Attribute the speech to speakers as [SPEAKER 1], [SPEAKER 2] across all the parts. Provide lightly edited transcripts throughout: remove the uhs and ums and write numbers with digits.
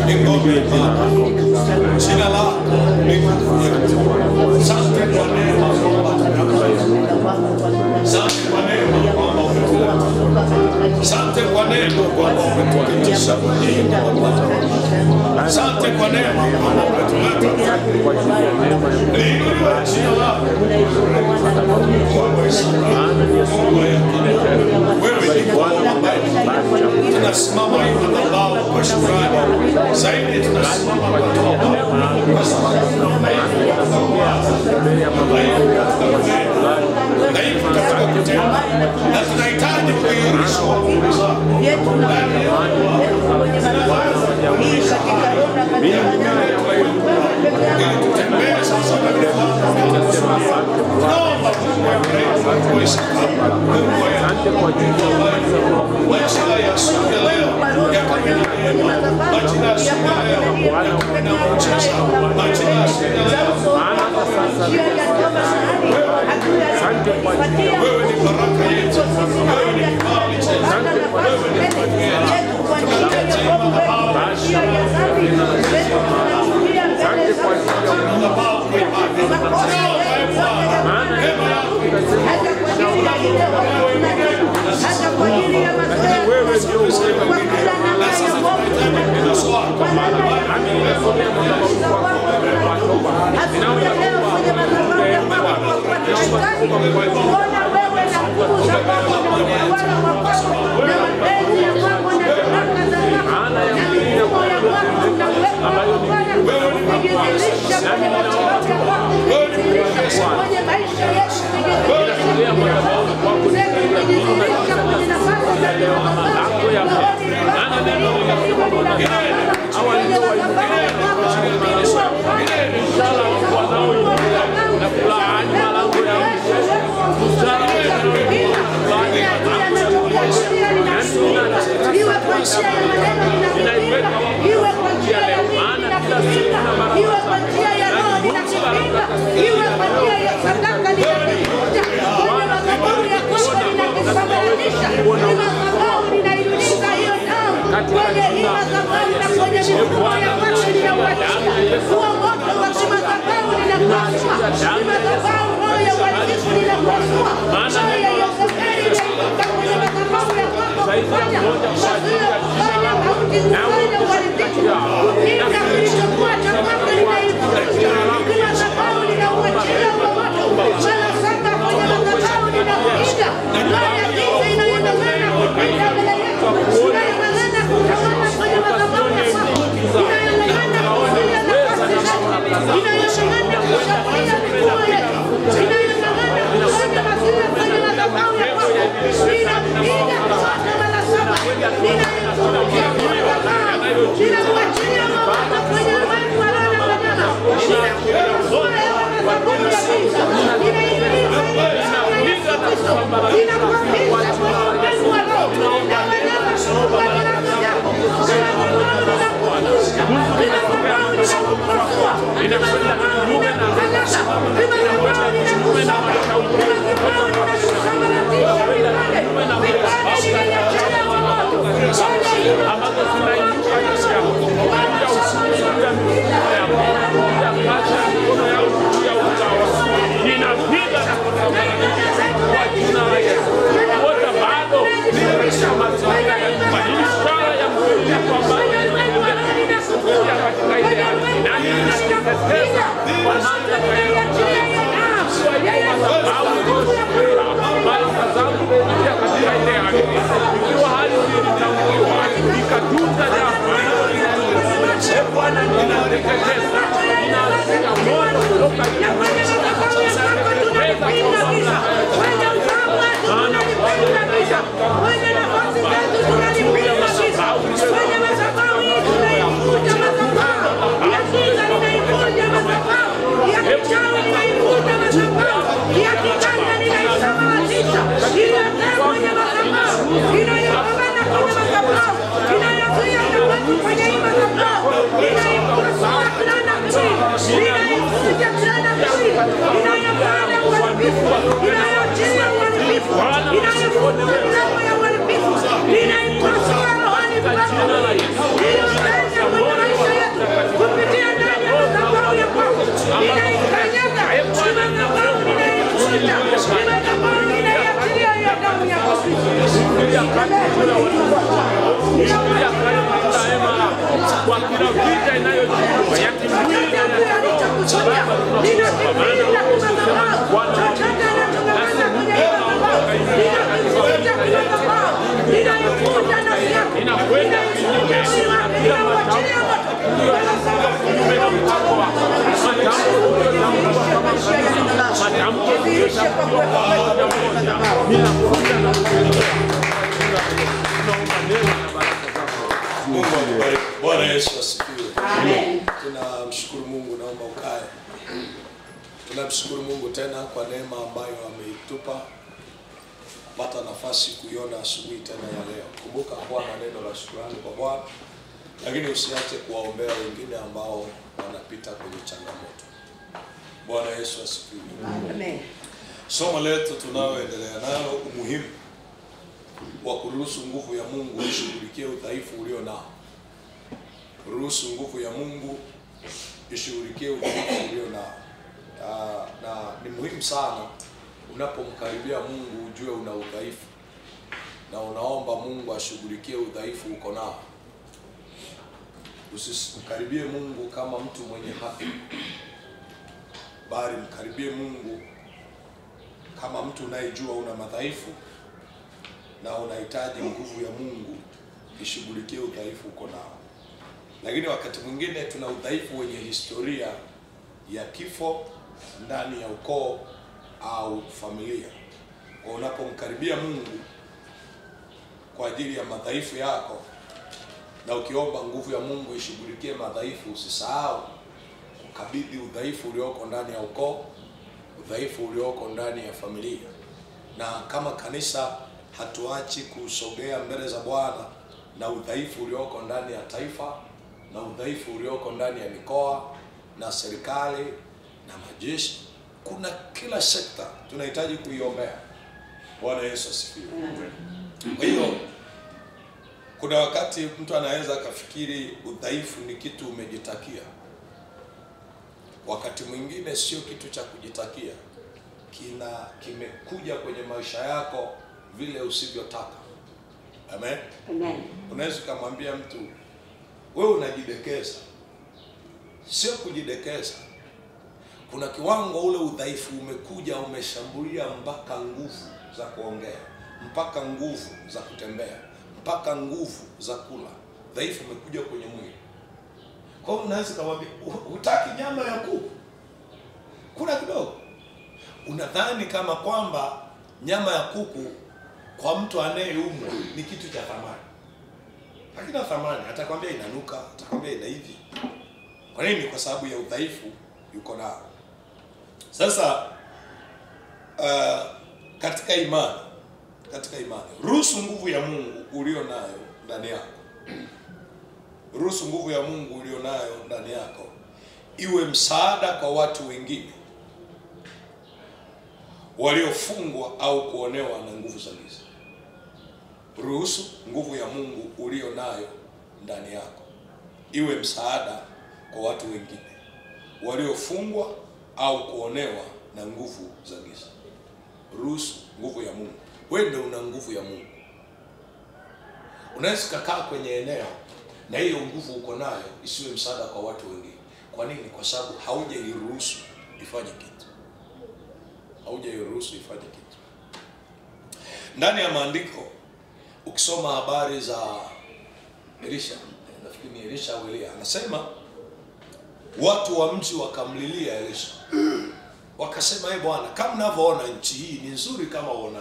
[SPEAKER 1] ni ngome imara. Jina lako likufu. Asante kwa neema kwamba tumeamka. Asante kwa neema kwamba umetuleta. Asante kwa neema kwamba umetuketisha mwenyewe Baba. Asante kwa neema kwamba umetuleta. Liinuliwe jina lako. Wewe ni Bwana ambaye tunasimama hii madhabahu kwa shukrani. Zaidi tunasimama kwa toba kwa sababu dhaifu katika kutenda na tunahitaji kuirisha nguvu zako. Ili tutembee sasa katika naomba Mungu wa rehema kuishi kama Mungu wa majina ya siku ya leo yakamilikiwa. Majina ya siku ya leo yakamina mcheza. Majina ya siku ya leo wewe ni baraka yetu. Wewe ni kibali chetu. Wewe ni baraka yetu. Tunaletea madhabahu. Madhabahu kwa ibada.
[SPEAKER 2] Nina Ingilia kati kila watu. Ingilia kati kila hema kwa kila vita inayojibu ya kimwili na Baba, tunakuomba Bwana, inakwenda kinyume na kila
[SPEAKER 1] Bwana Yesu asifiwe. Amen. Tunamshukuru Mungu, naomba ukae. Tunamshukuru Mungu tena kwa neema ambayo ameitupa pata nafasi kuiona asubuhi tena ya leo. Kumbuka kuwa na neno la shukrani kwa Bwana, lakini usiache kuwaombea wengine ambao wanapita kwenye changamoto. Bwana Yesu asifiwe. Amen. Somo letu tunaoendelea nalo, umuhimu wa kuruhusu nguvu ya Mungu ishughulikie udhaifu ulio nao. Ruhusu nguvu ya Mungu ishughulikie udhaifu ulio nao. Na ni muhimu sana unapomkaribia Mungu ujue una udhaifu na unaomba Mungu ashughulikie udhaifu uko nao. Usikaribie Mungu kama mtu mwenye haki, bali mkaribie Mungu kama mtu unayejua una madhaifu na unahitaji nguvu ya Mungu ishughulikie udhaifu uko nao. Lakini wakati mwingine tuna udhaifu wenye historia ya kifo ndani ya ukoo au familia. Kwa unapomkaribia Mungu kwa ajili ya madhaifu yako na ukiomba nguvu ya Mungu ishughulikie madhaifu, usisahau kukabidhi udhaifu ulioko ndani ya ukoo, udhaifu ulioko ndani ya familia. Na kama kanisa hatuachi kusogea mbele za Bwana na udhaifu ulioko ndani ya taifa na udhaifu ulioko ndani ya mikoa na serikali na majeshi. Kuna kila sekta tunahitaji kuiombea. Bwana Yesu asifiwe. Kwa hiyo kuna wakati mtu anaweza akafikiri udhaifu ni kitu umejitakia. Wakati mwingine sio kitu cha kujitakia. Kimekuja kwenye maisha yako vile usivyotaka. Amen. Amen. Unaweza kumwambia mtu wewe unajidekeza. Sio kujidekeza. Kuna kiwango ule udhaifu umekuja umeshambulia mpaka nguvu za kuongea, mpaka nguvu za kutembea, mpaka nguvu za kula. Dhaifu umekuja kwenye mwili. Kwa hiyo unaweza kumwambia hutaki nyama ya kuku, kuna kidogo. Unadhani kama kwamba nyama ya kuku kwa mtu anayeumwa ni kitu cha thamani. Hakina thamani. Atakwambia inanuka, atakwambia ina hivi. Kwa nini? Kwa sababu ya udhaifu yuko nao. Sasa katika imani, ruhusu nguvu ya Mungu ulio nayo ndani yako. Ruhusu nguvu ya Mungu ulio nayo ndani yako iwe msaada kwa watu wengine waliofungwa au kuonewa na nguvu za giza. Ruhusu nguvu ya Mungu ulio nayo ndani yako iwe msaada kwa watu wengine waliofungwa au kuonewa na nguvu za giza. Ruhusu nguvu ya Mungu. Wewe ndio una nguvu ya Mungu. Unaweza kukaa kwenye eneo na hiyo nguvu uko nayo isiwe msaada kwa watu wengine. Kwa nini? Kwa sababu haujairuhusu ifanye kitu. Haujairuhusu ifanye kitu. Ndani ya maandiko ukisoma habari za Elisha, nafikiri ni Elisha au Elia, anasema watu wa mji wakamlilia Elisha. Wakasema, Bwana, kama unavyoona nchi hii ni nzuri kama uona,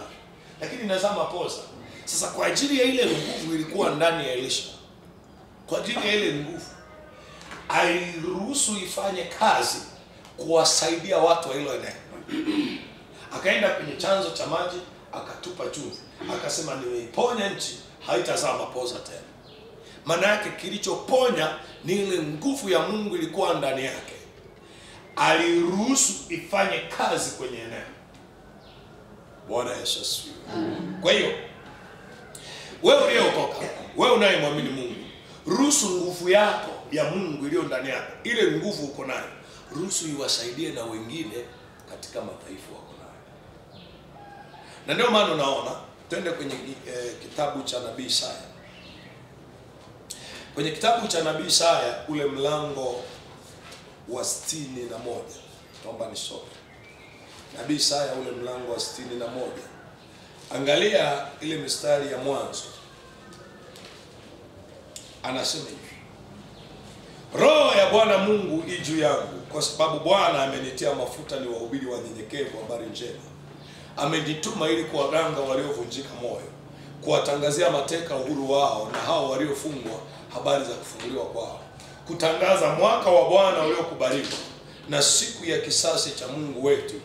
[SPEAKER 1] lakini inazama poza. Sasa kwa ajili ya ile nguvu ilikuwa ndani ya Elisha, kwa ajili ya ile nguvu aliruhusu ifanye kazi kuwasaidia watu wa hilo eneo. Akaenda kwenye chanzo cha maji, akatupa chumvi, akasema nimeiponya nchi, haitazama poza tena. Maana yake kilichoponya ni ile nguvu ya Mungu ilikuwa ndani yake. Aliruhusu ifanye kazi kwenye eneo. Bwana Yesu asifiwe. Kwa hiyo wewe uliokoka, wewe unayemwamini Mungu, ruhusu nguvu yako ya Mungu iliyo ndani yako, ile nguvu uko nayo, ruhusu iwasaidie na wengine katika madhaifu wako nayo. Na ndio maana unaona Twende kwenye kitabu cha nabii Isaya. Kwenye kitabu cha nabii Isaya ule mlango wa 61. Naomba nisome. Nabii Isaya ule mlango wa 61. Angalia ile mistari ya mwanzo. Anasema hivi: Roho ya Bwana Mungu i juu yangu, kwa sababu Bwana amenitia mafuta ni wahubiri wanyenyekevu habari njema. Amenituma ili kuwaganga waliovunjika moyo, kuwatangazia mateka uhuru wao, na hao waliofungwa habari za kufunguliwa kwao, kutangaza mwaka wa Bwana uliokubaliwa na siku ya kisasi cha Mungu wetu,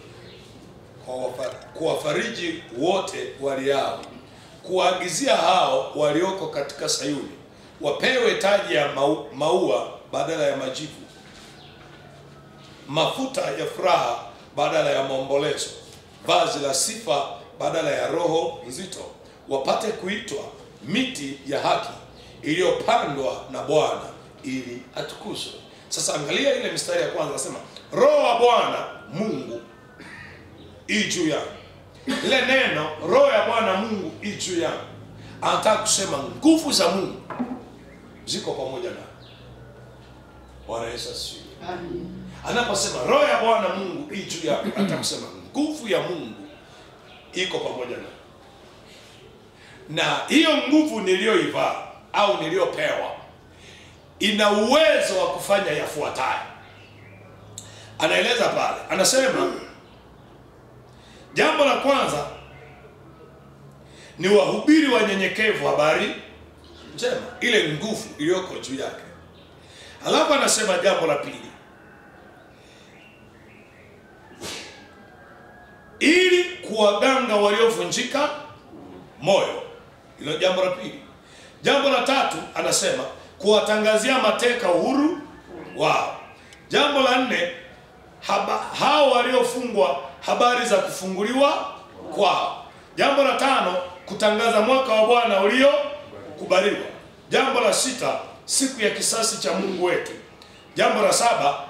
[SPEAKER 1] kuwafariji wote waliao, kuwaagizia hao walioko katika Sayuni wapewe taji ya maua badala ya majivu, mafuta ya furaha badala ya maombolezo, vazi la sifa badala ya roho nzito, wapate kuitwa miti ya haki iliyopandwa na Bwana ili atukuzwe. Sasa angalia ile mistari ya kwanza, nasema Roho wa Bwana Mungu i juu yangu. Ile neno Roho ya Bwana Mungu i juu yangu, anataka kusema nguvu za Mungu ziko pamoja na Bwana Yesu asifiwe. Amen. Anaposema Roho ya Bwana Mungu i juu yangu, anataka kusema nguvu ya Mungu iko pamoja na hiyo nguvu niliyoivaa au niliyopewa ina uwezo wa kufanya yafuatayo. Anaeleza pale, anasema jambo la kwanza ni wahubiri wanyenyekevu habari njema, ile nguvu iliyoko juu yake. Alafu anasema jambo la pili, ili kuwaganga waliovunjika moyo. Hilo jambo la pili. Jambo la tatu anasema kuwatangazia mateka uhuru wao. Jambo la nne, hao waliofungwa habari za kufunguliwa kwao. Jambo la tano, kutangaza mwaka wa Bwana uliokubaliwa. Jambo la sita, siku ya kisasi cha Mungu wetu. Jambo la saba,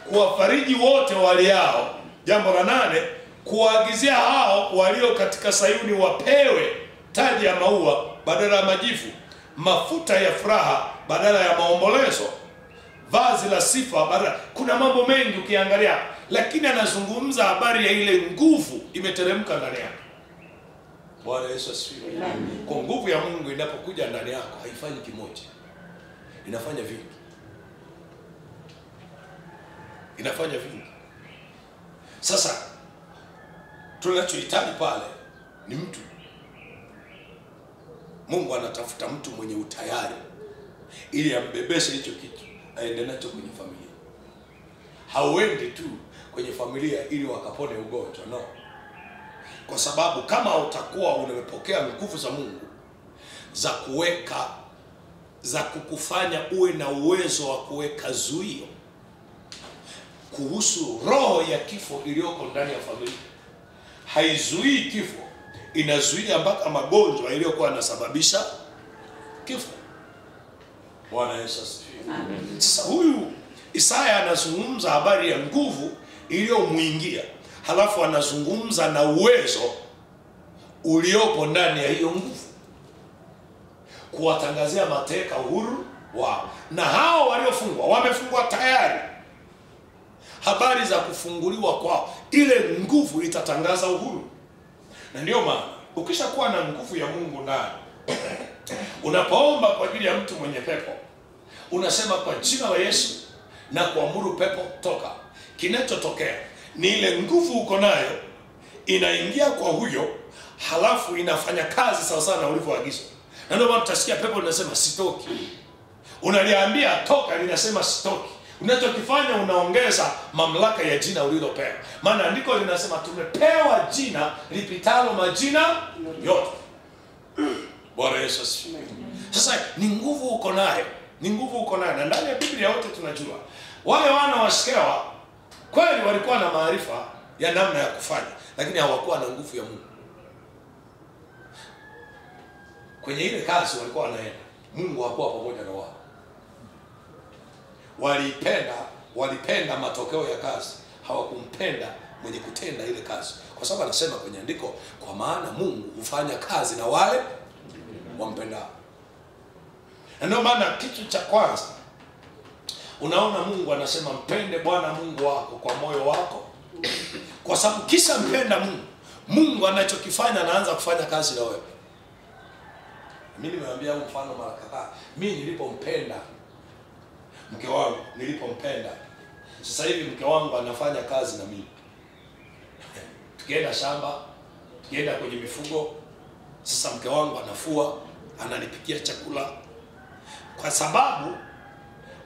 [SPEAKER 1] kuwafariji wote waliao. Jambo la nane, kuwaagizia hao walio katika Sayuni wapewe taji ya maua badala ya majivu, mafuta ya furaha badala ya maombolezo, vazi la sifa badala. Kuna mambo mengi ukiangalia, lakini anazungumza habari ya ile nguvu imeteremka ndani yako. Bwana Yesu asifiwe. Kwa nguvu ya Mungu inapokuja ndani yako haifanyi kimoja, inafanya vingi. Inafanya vingi. Sasa tunachohitaji pale ni mtu. Mungu anatafuta mtu mwenye utayari ili ambebeshe hicho kitu aende nacho kwenye familia. Hauendi tu kwenye familia ili wakapone ugonjwa, no. Kwa sababu kama utakuwa umepokea nguvu za Mungu za kukufanya uwe na uwezo wa kuweka zuio kuhusu roho ya kifo iliyoko ndani ya familia. Haizuii kifo, inazuia mpaka magonjwa iliyokuwa yanasababisha kifo. Bwana Yesu asifiwe. Amen. Sasa huyu Isaya anazungumza habari ya nguvu iliyomwingia, halafu anazungumza na uwezo uliopo ndani ya hiyo nguvu, kuwatangazia mateka uhuru wao, na hao waliofungwa wamefungwa tayari, habari za kufunguliwa kwao. Ile nguvu itatangaza uhuru. Na ndio maana ukishakuwa na nguvu ya Mungu ndani, unapoomba kwa ajili ya mtu mwenye pepo, unasema kwa jina la Yesu na kuamuru pepo toka. Kinachotokea ni ile nguvu uko nayo inaingia kwa huyo, halafu inafanya kazi sawa sawa na ulivyoagizwa. Na ndio maana utasikia pepo linasema sitoki. Unaliambia toka, linasema sitoki. Unachokifanya unaongeza mamlaka ya jina ulilopewa. Maana andiko linasema tumepewa jina lipitalo majina yote. Bwana Yesu asifiwe. Sasa ni nguvu uko nayo. Ni nguvu uko nayo. Na ndani ya Biblia yote tunajua wale wana wa Skewa kweli walikuwa na maarifa ya namna ya kufanya, lakini hawakuwa na nguvu ya Mungu. Kwenye ile kazi walikuwa wanaenda, Mungu hakuwa pamoja na wao. Walipenda matokeo ya kazi, hawakumpenda mwenye kutenda ile kazi. Kwa sababu anasema kwenye andiko, kwa maana Mungu hufanya kazi na wale wampendao. Na ndio maana kitu cha kwanza unaona Mungu anasema mpende Bwana Mungu wako kwa moyo wako, kwa sababu kisha mpenda Mungu, Mungu anachokifanya anaanza kufanya kazi na wewe. Mimi nimeambia huu mfano mara kadhaa. Mimi nilipompenda mke wangu, nilipompenda, sasa hivi mke wangu anafanya kazi na mimi. Tukienda shamba, tukienda kwenye mifugo, sasa mke wangu anafua, ananipikia chakula, kwa sababu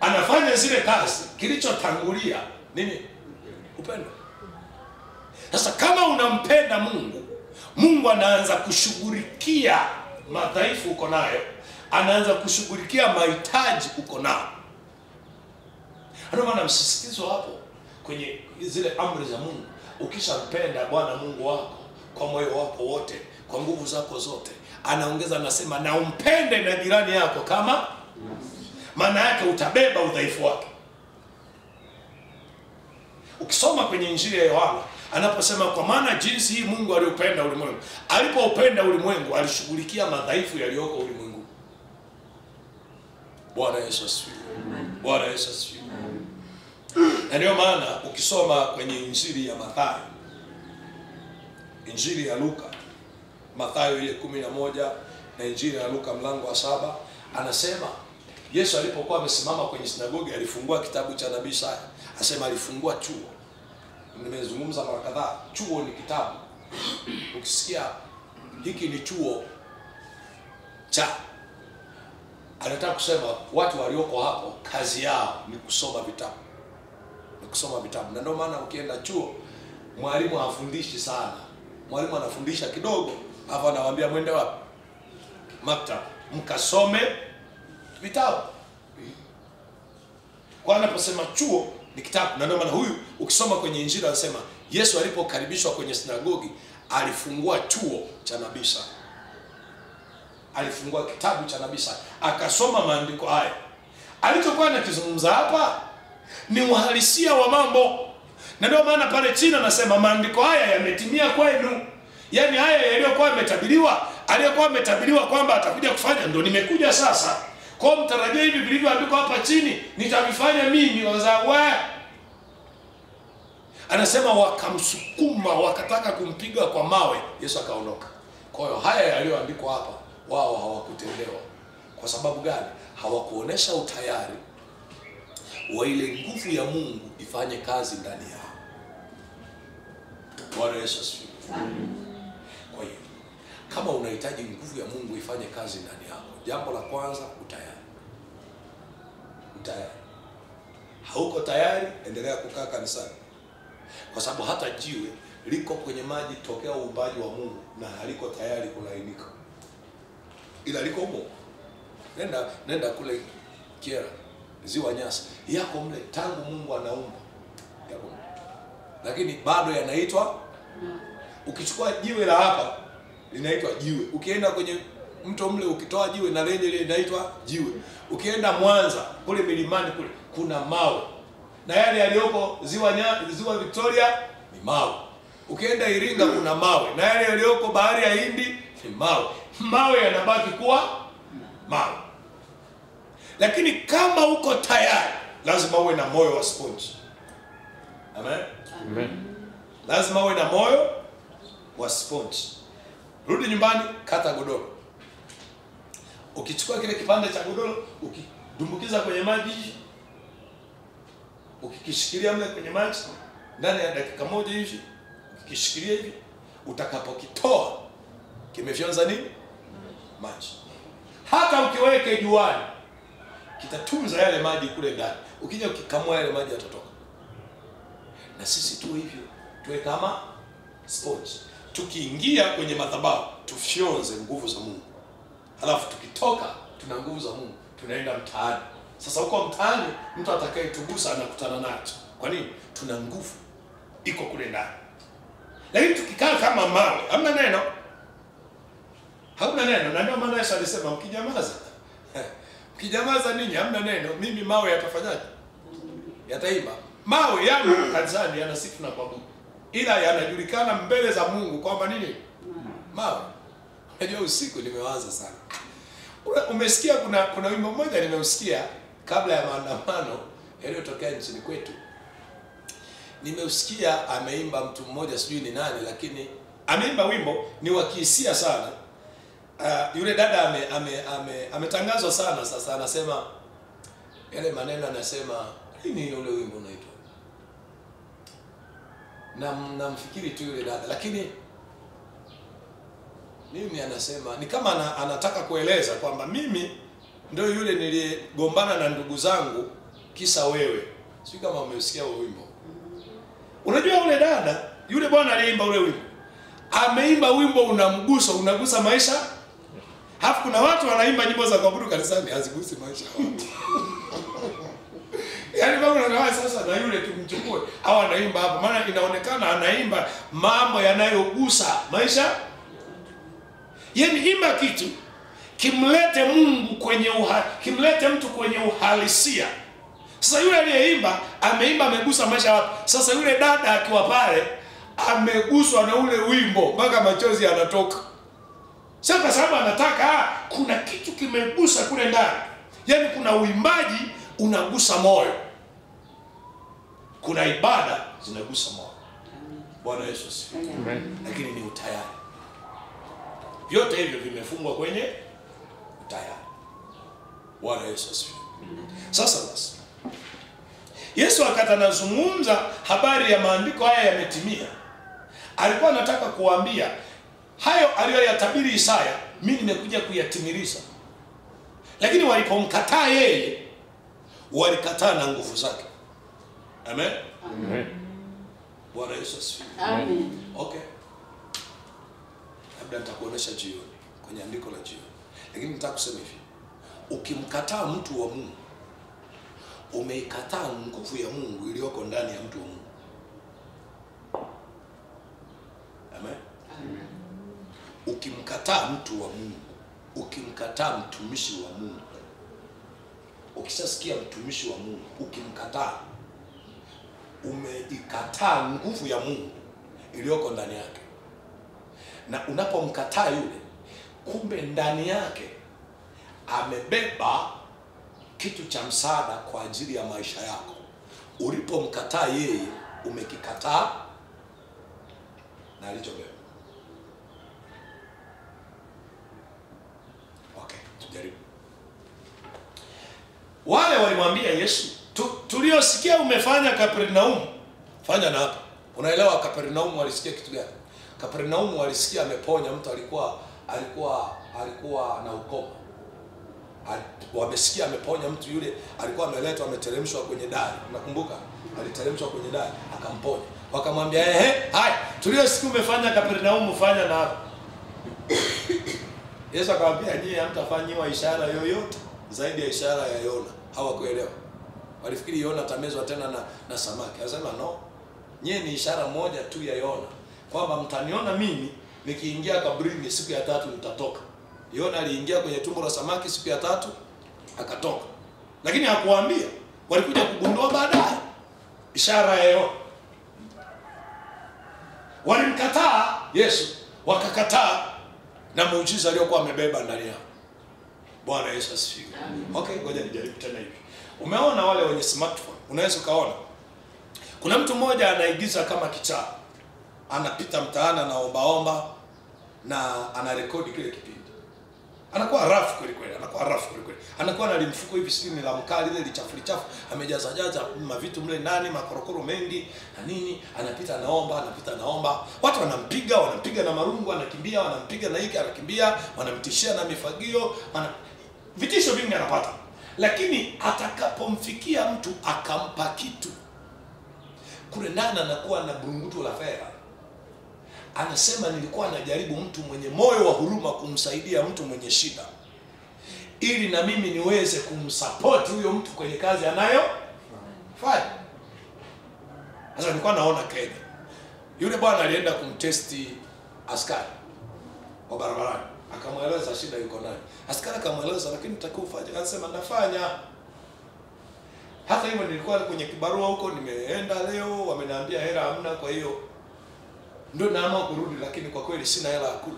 [SPEAKER 1] anafanya zile kazi. Kilichotangulia nini? Upendo. Sasa kama unampenda Mungu, Mungu anaanza kushughulikia madhaifu uko nayo, anaanza kushughulikia mahitaji uko nayo. Ndio maana msisitizo hapo kwenye zile amri za Mungu, ukishampenda Bwana Mungu wako kwa moyo wako wote, kwa nguvu zako zote, anaongeza anasema na umpende na jirani yako kama. Maana yake utabeba udhaifu wake. Ukisoma kwenye Injili ya Yohana anaposema kwa maana jinsi hii Mungu aliupenda ulimwengu, alipoupenda ulimwengu alishughulikia madhaifu yaliyoko ulimwengu. Bwana Yesu asifiwe. Bwana Yesu asifiwe. Na ndio maana ukisoma kwenye Injili ya Mathayo, Injili ya Luka, Mathayo ile 11 na Injili ya Luka mlango wa 7, anasema Yesu alipokuwa amesimama kwenye sinagogi alifungua kitabu cha nabii Isaya. Asema alifungua chuo. Nimezungumza mara kadhaa, chuo ni kitabu. Ukisikia hiki ni chuo cha, anataka kusema watu walioko hapo kazi yao ni kusoma vitabu. Ni kusoma vitabu. Na ndio maana ukienda chuo mwalimu hafundishi sana. Mwalimu anafundisha kidogo, hapo anawaambia mwende wapi? Maktaba, mkasome vitabu. Kwa anaposema chuo ni kitabu. Na ndio maana huyu ukisoma kwenye Injili anasema Yesu alipokaribishwa kwenye sinagogi alifungua chuo cha nabii Isaya. Alifungua kitabu cha nabii Isaya, akasoma maandiko haya. Alichokuwa anakizungumza hapa ni uhalisia wa mambo. Na ndio maana pale chini anasema maandiko haya yametimia kwenu. Yaani haya yaliyokuwa yametabiriwa, aliyokuwa ametabiriwa kwamba atakuja kufanya ndio nimekuja sasa. Kwa mtarajia hivi vilivyoandikwa hapa chini nitavifanya mimi. Wazawa anasema wakamsukuma, wakataka kumpiga kwa mawe, Yesu akaondoka. Kwa hiyo haya yaliyoandikwa hapa wao hawakutendewa. Kwa sababu gani? Hawakuonesha utayari wa ile nguvu ya Mungu ifanye kazi ndani yao. Bwana Yesu asifiwe. Kwa hiyo kama unahitaji nguvu ya Mungu ifanye kazi ndani yako, jambo la kwanza utayari. Utayari. Hauko tayari, endelea kukaa kanisani. Kwa sababu hata jiwe liko kwenye maji tokea uumbaji wa Mungu na haliko tayari kulainika. Ila liko humo. Nenda kule Kiera, Ziwa Nyasa, yako mle tangu Mungu anaumba. Yako. Lakini bado yanaitwa, ukichukua jiwe la hapa linaitwa jiwe. Ukienda kwenye mto mle ukitoa jiwe na lenye ile linaitwa jiwe. Ukienda Mwanza kule milimani kule kuna mawe. Na yale yaliyoko Ziwa Victoria ni mawe. Ukienda Iringa kuna mawe. Na yale yaliyoko bahari ya Hindi ni mawe. Mawe yanabaki kuwa mawe. Lakini kama uko tayari, lazima uwe na moyo wa sponge. Amen.
[SPEAKER 2] Amen.
[SPEAKER 1] Lazima uwe na moyo wa sponge. Rudi nyumbani, kata godoro. Ukichukua kile kipande cha godoro, ukidumbukiza kwenye maji, ukikishikilia mle kwenye maji ndani ya dakika moja hivi, ukikishikilia hivi, utakapokitoa kimefyonza nini? Maji. Hata ukiweke juani kitatunza yale maji kule ndani. Ukija ukikamua yale maji yatatoka. Na sisi tu hivyo, tuwe kama sponge. Tukiingia kwenye madhabahu tufyonze nguvu za Mungu. Halafu tukitoka tuna nguvu za Mungu, tunaenda mtaani. Sasa huko mtaani mtu atakayetugusa anakutana nacho. Kwa nini? Tuna nguvu iko kule ndani. Lakini tukikaa kama mawe, hamna neno. Hamna neno. Na ndio maana Yesu alisema mkinyamaza. Mkinyamaza ninyi hamna neno, mimi mawe yatafanyaje? Yataimba. Mawe yangu kanisani yana sifu na kuabudu. ila yanajulikana mbele za Mungu kwamba nini? Mawe. Unajua usiku nimewaza sana. Umesikia kuna wimbo mmoja nimeusikia kabla ya maandamano yaliyotokea nchini kwetu. Nimeusikia ameimba mtu mmoja sijui ni nani, lakini ameimba wimbo ni wa kihisia sana. Yule dada ametangazwa sana sasa, anasema yale maneno, anasema nini ule wimbo unaitwa? Namfikiri tu yule dada, lakini mimi anasema ni kama anataka kueleza kwamba mimi ndio yule niliyegombana na ndugu zangu kisa wewe. Sio kama umeusikia huo wimbo. Unajua yule dada, yule bwana aliyeimba ule wimbo, ameimba wimbo unagusa maisha. Halafu kuna watu wanaimba nyimbo za kuabudu kanisani hazigusi maisha ya watu. Yaani kama unaona sasa na yule tumchukue au anaimba hapo, maana inaonekana anaimba mambo yanayogusa maisha. Yaani imba kitu kimlete Mungu kimlete mtu kwenye uhalisia. Sasa yule aliyeimba ameimba amegusa maisha ya watu. Sasa yule dada akiwa pale ameguswa na ule wimbo mpaka machozi yanatoka. Sasa kwa sababu anataka kuna kitu kimegusa kule ndani. Yaani kuna uimbaji unagusa moyo. Kuna ibada zinagusa moyo. Bwana Yesu asifiwe. Lakini ni utayari. Vyote hivyo vimefungwa kwenye utayari. Bwana Yesu asifiwe. Sasa basi, Yesu wakati anazungumza habari ya maandiko haya yametimia, alikuwa anataka kuambia hayo aliyoyatabiri Isaya, mimi nimekuja kuyatimiliza. Lakini walipomkataa yeye, walikataa na nguvu zake. Amen. Amen. Bwana Yesu asifiwe.
[SPEAKER 3] Amen.
[SPEAKER 1] Okay. Labda nitakuonesha jioni kwenye andiko la jioni. Lakini nataka kusema hivi. Ukimkataa mtu wa Mungu, umeikataa nguvu ya Mungu iliyoko ndani ya mtu wa Mungu. Amen. Amen. Ukimkataa mtu wa Mungu, ukimkataa mtumishi wa Mungu, ukishasikia mtumishi wa Mungu, ukimkataa, umeikataa nguvu ya Mungu iliyoko ndani yake. Na unapomkataa yule, kumbe ndani yake amebeba kitu cha msaada kwa ajili ya maisha yako. Ulipomkataa yeye, umekikataa na alichobeba. Okay, tujaribu. Wale walimwambia Yesu, tuliosikia umefanya Kapernaum, fanya na hapa. Unaelewa Kapernaum walisikia kitu gani? Kapernaum walisikia ameponya mtu alikuwa na ukoma. Wamesikia ameponya mtu yule alikuwa ameletwa ameteremshwa kwenye dari. Unakumbuka? Aliteremshwa kwenye dari akamponya. Wakamwambia haya, tuliosikia umefanya Kapernaum, fanya na hapa. Yesu akamwambia nyinyi hamtafanyiwa ishara yoyote zaidi ya ishara ya Yona. Hawakuelewa. Walifikiri Yona atamezwa tena na samaki. Anasema no. Nyinyi ni ishara moja tu ya Yona. Kwamba mtaniona mimi nikiingia kaburini siku ya 3 nitatoka. Yona aliingia kwenye tumbo la samaki siku ya 3 akatoka. Lakini hakuwaambia. Walikuja kugundua baadaye ishara ya Yona. Walimkataa Yesu, wakakataa na muujiza aliyokuwa amebeba ndani yao. Bwana Yesu asifiwe. Okay, ngoja nijaribu tena hivi. Umeona wale wenye smartphone, unaweza kaona. Kuna mtu mmoja anaigiza kama kichaa. Anapita mtaani anaomba na anarekodi kile kipindi. Anakuwa rafu kweli kweli, anakuwa na limfuko hivi sini la mkali ile lichafu, amejaza mavitu mle ndani, makorokoro mengi na nini, anapita anaomba. Watu wanampiga na marungu, anakimbia, wanampiga na hiki anakimbia, wanamtishia na mifagio, vitisho vingi anapata. Lakini atakapomfikia mtu akampa kitu, kule ndani anakuwa na burungutu la fedha. Anasema nilikuwa najaribu mtu mwenye moyo wa huruma kumsaidia mtu mwenye shida, ili na mimi niweze kumsupport huyo mtu kwenye kazi anayo fanya. Sasa nilikuwa naona Kenya, yule bwana alienda kumtesti askari kwa barabarani, akamweleza shida yuko nayo. Askari akamweleza, lakini utakufa. Anasema nafanya. Hata hivyo nilikuwa kwenye kibarua huko, nimeenda leo, wameniambia hela hamna, kwa hiyo ndio naamua kurudi, lakini kwa kweli sina hela ya kula.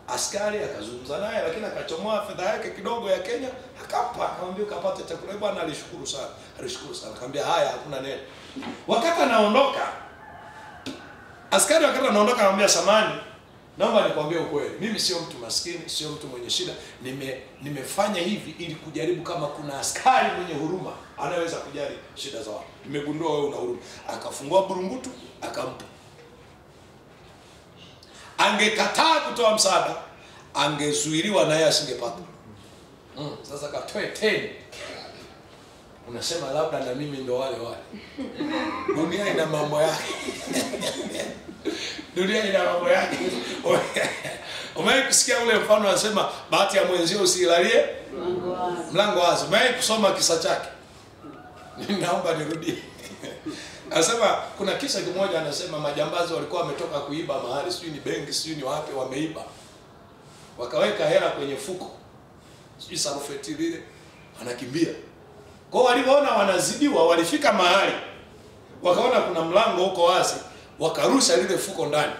[SPEAKER 1] Askari akazungumza naye, lakini akachomoa fedha yake kidogo ya Kenya akampa, akamwambia ukapata chakula. Bwana alishukuru sana, akamwambia haya, hakuna neno. Wakati anaondoka, askari anamwambia samani, naomba nikwambie ukweli, mimi sio mtu maskini, sio mtu mwenye shida, nimefanya hivi ili kujaribu kama kuna askari mwenye huruma anaweza kujali shida za watu. Nimegundua wewe una huruma. Akafungua burungutu akampa. Angekataa kutoa msaada, angezuiliwa na yeye asingepata. Sasa katoe 10. Unasema labda na mimi ndo wale. Dunia ina mambo yake. Dunia ina mambo yake. Umewahi kusikia ule mfano anasema bahati ya mwenzio usilalie mlango wazi? Umewahi kusoma kisa chake? Naomba nirudie. Anasema kuna kisa kimoja, anasema majambazi walikuwa wametoka kuiba mahali, sijui ni benki, sijui ni wapi, wameiba. Wakaweka hela kwenye fuko, sijui sarufeti lile, wanakimbia. Kwa walipoona wanazidiwa, walifika mahali wakaona kuna mlango huko wazi, wakarusha lile fuko ndani,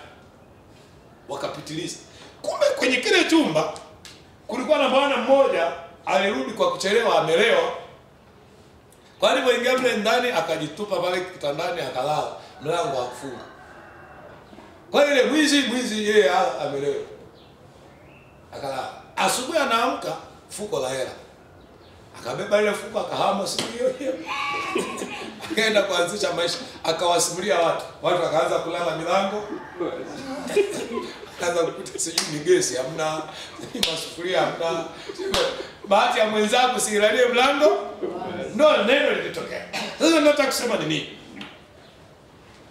[SPEAKER 1] wakapitiliza. Kumbe kwenye kile chumba kulikuwa na bwana mmoja alirudi kwa kuchelewa, amelewa. Kwa hivyo ingia mle ndani, akajitupa pale kitandani akalala, mlango hakufunga. Kwa ile mwizi yeye amelewa, akalala. Asubuhi anaamka, fuko la hela. Akabeba ile fuko akahama siku hiyo. Akaenda kuanzisha maisha, akawasimulia watu. Watu wakaanza kulala milango. Kaanza kukuta sijui ni gesi hamna, masufuria hamna. Bahati ya mwenzako silalie mlango. Ndio neno lilitokea. Sasa nataka kusema nini?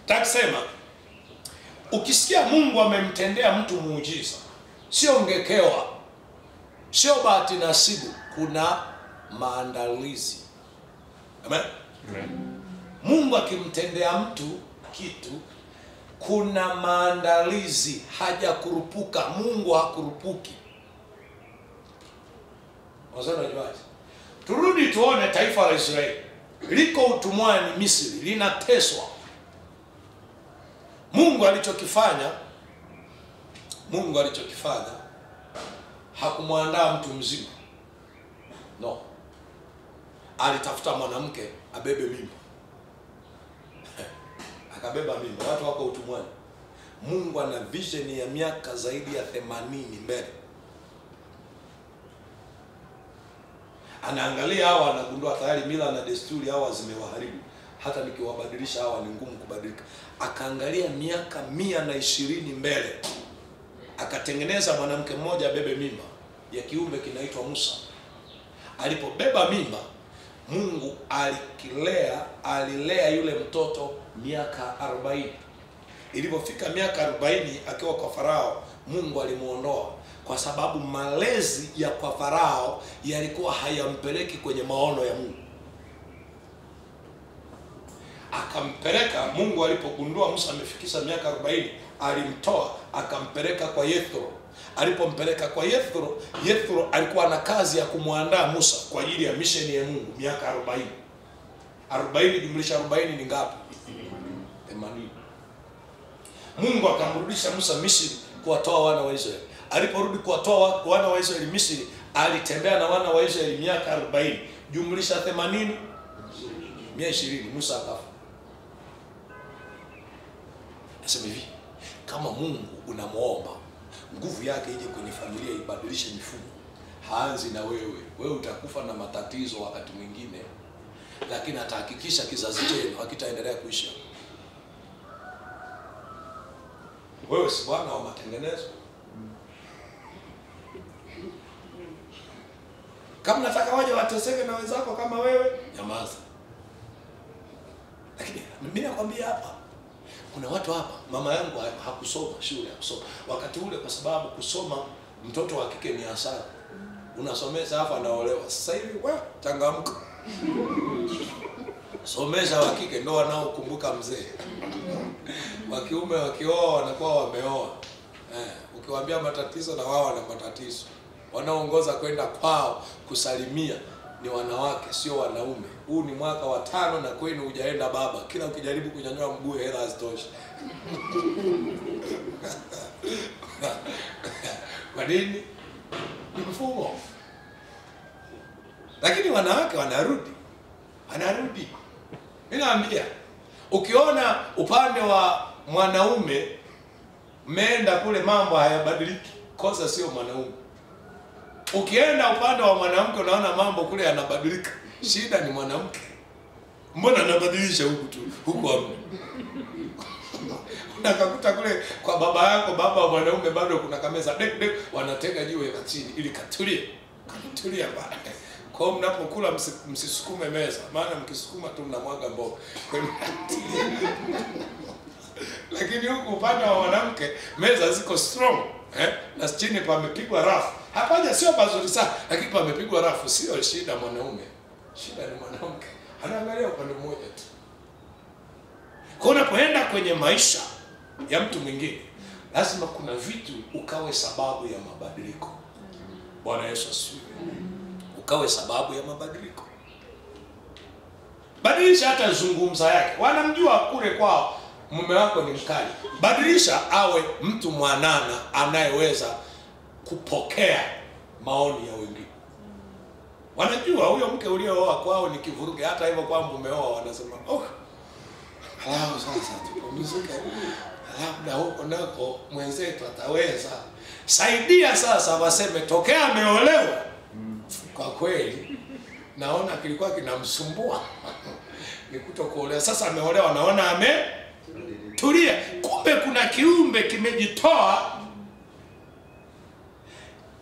[SPEAKER 1] Nataka kusema ukisikia Mungu amemtendea mtu muujiza, sio ngekewa, sio bahati nasibu, kuna maandalizi. Amen. Mungu akimtendea mtu kitu, kuna maandalizi, haja kurupuka. Mungu hakurupuki. Wazaji, turudi tuone taifa la Israeli liko utumwani Misri, linateswa. Mungu alichokifanya hakumwandaa mtu mzima. No. Alitafuta mwanamke abebe mimba. Akabeba mimba. Watu wako utumwani. Mungu ana vision ya miaka zaidi ya 80 mbele. Anaangalia hawa, anagundua tayari mila na desturi hawa zimewaharibu. Hata nikiwabadilisha hawa ni ngumu kubadilika. Akaangalia miaka 120 mbele. Akatengeneza mwanamke mmoja abebe mimba ya kiumbe kinaitwa Musa. Alipobeba mimba, Mungu alilea yule mtoto miaka 40. Ilipofika miaka 40 akiwa kwa Farao, Mungu alimuondoa kwa sababu malezi ya kwa Farao yalikuwa hayampeleki kwenye maono ya Mungu. Akampeleka, Mungu alipogundua Musa amefikisha miaka 40, alimtoa akampeleka kwa Yethro. Alipompeleka kwa Yethro, Yethro alikuwa na kazi ya kumwandaa Musa kwa ajili ya misheni ya Mungu miaka 40. 40 jumlisha 40 ni ngapi? 80. Mungu akamrudisha Musa Misri kuwatoa wana wa Israeli. Aliporudi kuwatoa wana wa Israeli Misri, alitembea na wana wa Israeli miaka 40. Jumlisha 80, 120. Musa akafa. Nasema hivi, kama Mungu unamuomba nguvu yake ije kwenye familia ibadilishe mifumo, haanzi na wewe. Wewe utakufa na matatizo wakati mwingine, lakini atahakikisha kizazi chenu hakitaendelea kuishi. Wewe si bwana wa matengenezo. Kama nataka waje wateseke na wenzako kama wewe, nyamaza. Lakini mimi nakwambia hapa, kuna watu hapa, mama yangu hakusoma shule, hakusoma wakati ule, kwa sababu kusoma mtoto wa kike ni hasara. Unasomesha hapa anaolewa. Sasa hivi wewe changamka. Somesha wa kike ndio wanaokumbuka mzee. Wa kiume wakioa wanakuwa wameoa. Ukiwaambia matatizo na wao wana matatizo. Wanaongoza kwenda kwao kusalimia ni wanawake, sio wanaume. Huu ni mwaka wa 5 na kwenu hujaenda baba. Kila ukijaribu kunyanyua mguu hela hazitoshi. Kwa nini? Ni mfumo. Lakini wanawake wanarudi. Mimi naambia, ukiona upande wa mwanaume mmeenda kule mambo hayabadiliki, kosa sio mwanaume. Ukienda upande wa mwanamke unaona mambo kule yanabadilika, shida ni mwanamke. Mbona anabadilisha huku tu, huku hapo? Unakakuta kule kwa baba yako, baba wa mwanaume bado kuna kameza dek wanatega jiwe chini ili katulie pale. Kwa hiyo mnapokula msisukume meza, maana mkisukuma tu mnamwaga mboga. Lakini huku upande wa mwanamke meza ziko strong, na chini pamepigwa rafu. Hapaja sio pazuri sana, lakini pamepigwa rafu. Sio shida mwanaume, shida ni mwanamke. Anaangalia upande mmoja tu. Kwa unapoenda kwenye maisha ya mtu mwingine, lazima kuna vitu ukawe sababu ya mabadiliko. Bwana Yesu asifiwe. Ukawe sababu ya mabadiliko. Badilisha hata zungumza yake. Wanamjua kule kwao mume wako ni mkali. Badilisha awe mtu mwanana anayeweza kupokea maoni ya wengine. Wanajua huyo mke uliooa kwao ni kivuruge. Hata hivyo kwamba umeoa wanasema, "Oh, halau sasa tupumzike. Labda huko nako mwenzetu ataweza." Saidia sasa waseme tokea ameolewa. Kwa kweli naona kilikuwa kinamsumbua ni kutokuolewa. Sasa ameolewa, naona ametulia. Kumbe kuna kiumbe kimejitoa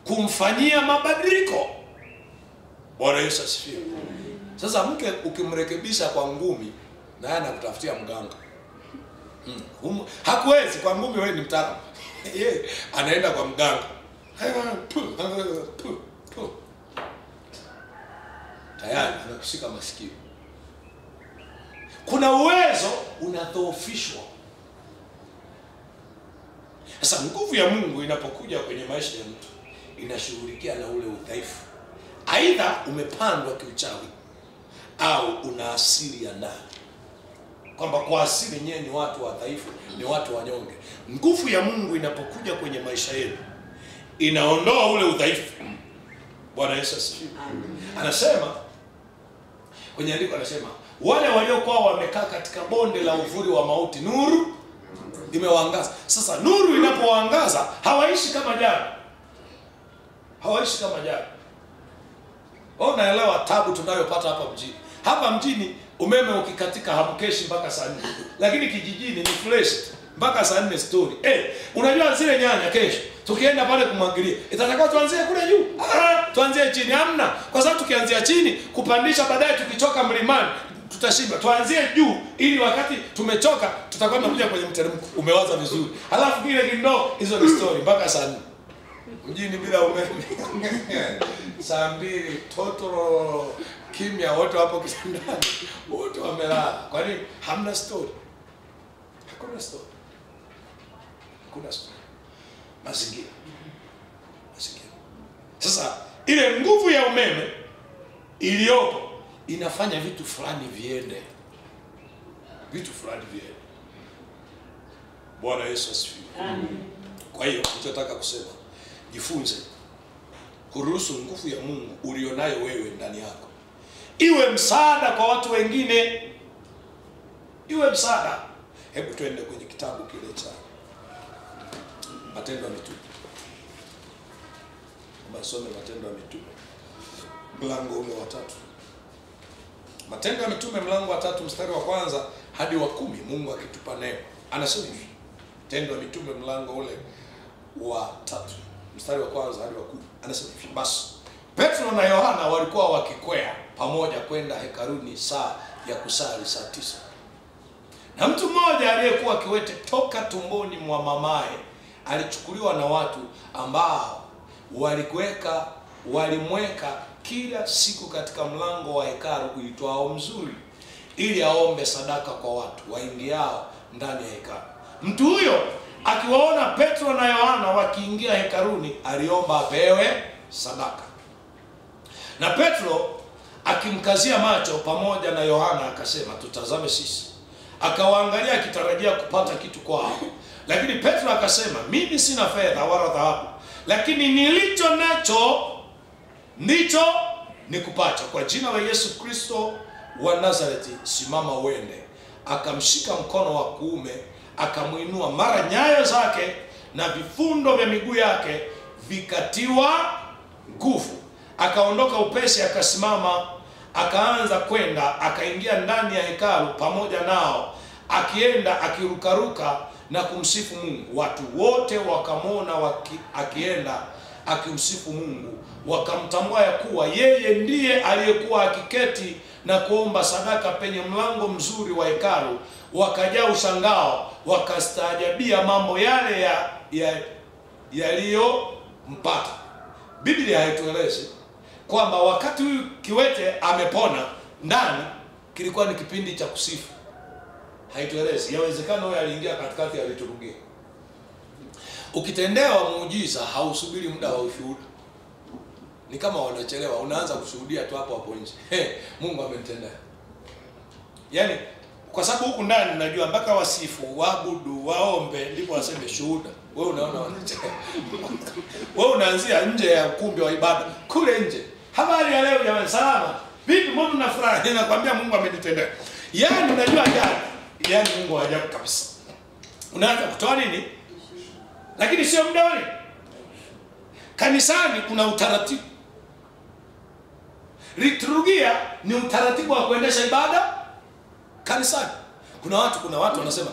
[SPEAKER 1] kumfanyia mabadiliko. Bwana Yesu asifiwe. Sasa mke ukimrekebisha kwa ngumi, naye anakutafutia mganga. Hakuwezi kwa ngumi, wewe ni mtaalamu. Yeye anaenda kwa mganga. Tayari anakushika masikio. Kuna uwezo unadhoofishwa. Sasa nguvu ya Mungu inapokuja kwenye maisha ya mtu, inashughulikia na ule udhaifu. Aidha umepandwa kiuchawi au una asili ya ndani. Kwamba kwa asili nyewe ni watu wadhaifu, ni watu wanyonge. Nguvu ya Mungu inapokuja kwenye maisha yenu, inaondoa ule udhaifu. Bwana Yesu asifiwe. Anasema kwenye andiko, anasema wale waliokuwa wamekaa katika bonde la uvuli wa mauti, nuru imewaangaza. Sasa nuru inapoangaza, hawaishi kama jana. Naelewa tabu tunayopata hapa mjini. Hapa mjini umeme ukikatika hamkeshi mpaka saa 4. Lakini kijijini ni fresh mpaka saa 4 story. Unajua zile nyanya kesho tukienda pale kumwagilia, itatakiwa tuanzie kule juu. Tuanzie chini, hamna. Kwa sababu tukianzia chini kupandisha, baadaye tukichoka mlimani tutashiba. Tuanzie juu ili wakati tumechoka tutakuwa tunakuja kwenye mteremko. Umewaza vizuri. Halafu kile kindo, hizo ni story mpaka saa 4. Mjini bila umeme. Saa 2 totoro kimya, wote wapo kitandani. Wote wamelala. Kwa nini? Hamna story. Hakuna story. Mazingira. Sasa ile nguvu ya umeme iliyopo inafanya vitu fulani viende. Bwana Yesu asifiwe. Kwa hiyo ninachotaka kusema, jifunze kuruhusu nguvu ya Mungu ulionayo wewe ndani yako iwe msaada kwa watu wengine. Iwe msaada. Hebu tuende kwenye kitabu kile cha Matendo ya Mitume. Some Matendo ya Mitume mlango ule wa 3. Matendo ya Mitume mlango wa 3 mstari wa 1 hadi wa 10, Mungu akitupa neema. Anasema hivi. Matendo ya Mitume mlango ule wa 3 mstari wa 1 hadi wa 10. Anasema hivi: basi Petro na Yohana walikuwa wakikwea pamoja kwenda hekaluni saa ya kusali saa 9. Na mtu mmoja aliyekuwa kiwete toka tumboni mwa mamaye alichukuliwa na watu ambao walimweka kila siku katika mlango wa hekalu uitwao Mzuri, ili aombe sadaka kwa watu waingiao ndani ya hekalu. Mtu huyo akiwaona Petro na Yohana wakiingia hekaluni, aliomba apewe sadaka. Na Petro
[SPEAKER 3] akimkazia macho pamoja na Yohana akasema, tutazame sisi. Akawaangalia akitarajia kupata kitu kwao. Lakini Petro akasema, mimi sina fedha wala dhahabu, lakini nilicho nacho ndicho nikupacha. Kwa jina la Yesu Kristo wa Nazareti, simama uende. Akamshika mkono wa kuume, akamuinua, mara nyayo zake na vifundo vya miguu yake vikatiwa nguvu. Akaondoka upesi, akasimama, akaanza kwenda, akaingia ndani ya hekalu pamoja nao, akienda akirukaruka na kumsifu Mungu. Watu wote wakamwona akienda akimsifu Mungu, wakamtambua ya kuwa yeye ndiye aliyekuwa akiketi na kuomba sadaka penye mlango mzuri wa hekalu. Wakajaa ushangao, wakastaajabia mambo yale yaliyompata. Biblia haituelezi kwamba wakati huyu kiwete amepona ndani kilikuwa ni kipindi cha kusifu. Haituelezi. Yawezekana huyo aliingia katikati ya liturujia. Ukitendewa muujiza hausubiri muda wa ushuhuda. Ni kama wanachelewa, unaanza kushuhudia tu hapo hapo nje. Mungu amenitendea. Yaani kwa sababu huku ndani unajua mpaka wasifu, waabudu, waombe ndipo waseme shuhuda. Wewe unaona wanachelewa. Wewe unaanzia nje ya ukumbi wa ibada, kule nje. Habari ya leo jamani, salama. Vipi mbona mnafurahi? Nakwambia Mungu amenitendea. Yaani unajua jana, yaani Mungu wa ajabu kabisa. Unaanza kutoa nini? Lakini sio mdoni. Kanisani kuna utaratibu. Liturujia ni utaratibu wa kuendesha ibada kanisani. Kuna watu wanasema,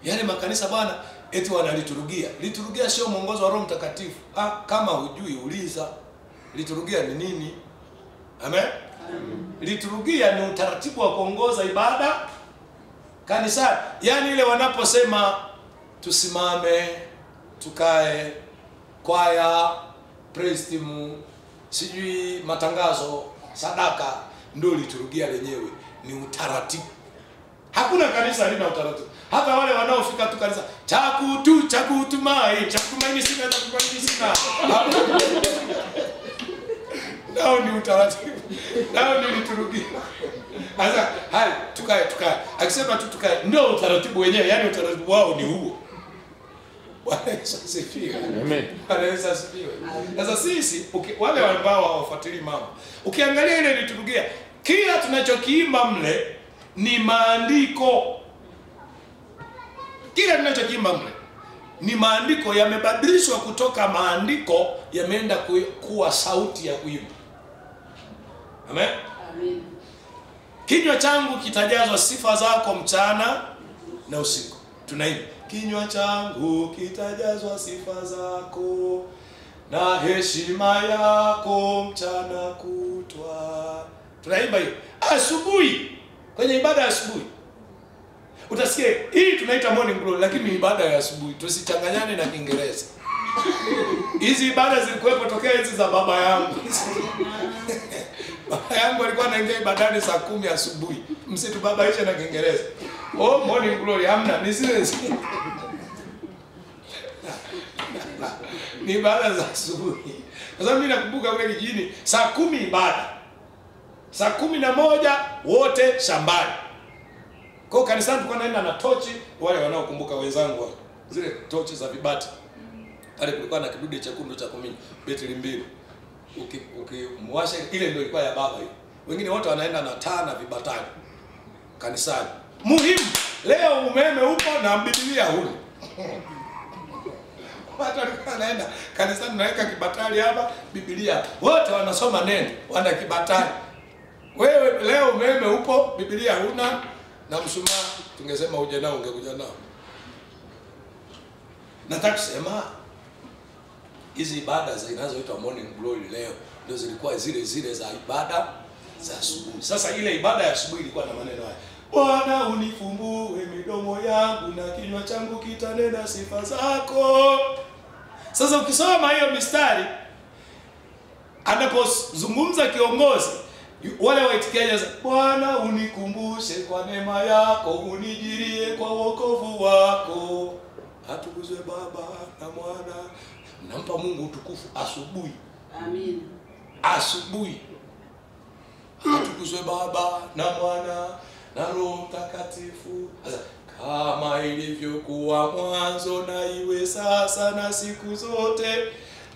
[SPEAKER 3] yale makanisa bwana eti wana liturujia. Liturujia sio mwongozo wa Roho Mtakatifu. Kama hujui uliza. Liturujia ni nini? Amen. Liturujia ni utaratibu wa kuongoza ibada kanisani. Yaani ile wanaposema tusimame, tukae, kwaya, praise team, sijui matangazo, sadaka, ndio liturujia lenyewe. Ni utaratibu. Hakuna kanisa halina utaratibu. Hata wale wanaofika tu kanisa, chakutumaini sina. Nao ni utaratibu. Nao ni liturujia. Sasa hai tukae. Akisema tu tukae, ndio utaratibu wenyewe, yani utaratibu wao ni huo. Bwana Yesu asifiwe. Amen. Bwana Yesu asifiwe. Sasa sisi wale ambao hawafuatilii mambo, ukiangalia ile liturujia, kila tunachokiimba mle ni maandiko. Kila tunachokiimba mle ni maandiko, yamebadilishwa kutoka maandiko yameenda kuwa sauti ya kuimba. Amen. Amen. Kinywa changu kitajazwa sifa zako mchana na usiku. Tunaimba, kinywa changu kitajazwa sifa zako na heshima yako mchana kutwa. Tunaimba hiyo asubuhi, kwenye ibada ya asubuhi. Utasikia hii tunaita morning glory, lakini ibada ya asubuhi. Tusichanganyane na Kiingereza. Hizi ibada zilikuwepo tokea hizi za baba yangu. Baba yangu alikuwa anaingia ibadani saa 10 asubuhi. Msitubabaishe na Kiingereza. Oh, morning glory hamna, ni zile. Ni ibada za asubuhi. Sasa mimi nakumbuka kule kijijini saa 10 ibada. Saa 11 wote shambani. Kwa kanisani tulikuwa naenda na tochi, wale wanaokumbuka wenzangu wale. Zile tochi za vibati. Pale kulikuwa na kidude chekundu cha kumini, betri 2. Ukimwasha ile ndio ilikuwa ya baba hiyo. Wengine wote wanaenda na taa na vibatani kanisani. Muhimu, leo umeme upo na Biblia huna. Watu walikuwa wanaenda kanisani, naweka kibatari hapa, Biblia. Wote wanasoma neno, wana kibatari. Wewe leo umeme upo, Biblia huna, na mshumaa tungesema uje nao ungekuja nao. Nataka kusema hizi ibada zinazoitwa morning glory leo ndio zilikuwa zile za ibada za asubuhi. Sasa ile ibada ya asubuhi ilikuwa na maneno haya: Bwana unifumbue midomo yangu na kinywa changu kitanena sifa zako. Sasa ukisoma hiyo mistari, anapozungumza kiongozi, wale waitikiaje, Bwana unikumbushe kwa neema yako, unijirie kwa wokovu wako. Atukuzwe Baba na Mwana. Nampa Mungu utukufu asubuhi. Amen. Asubuhi. Atukuzwe Baba na Mwana na Roho Mtakatifu. Sasa kama ilivyokuwa mwanzo na iwe sasa na siku zote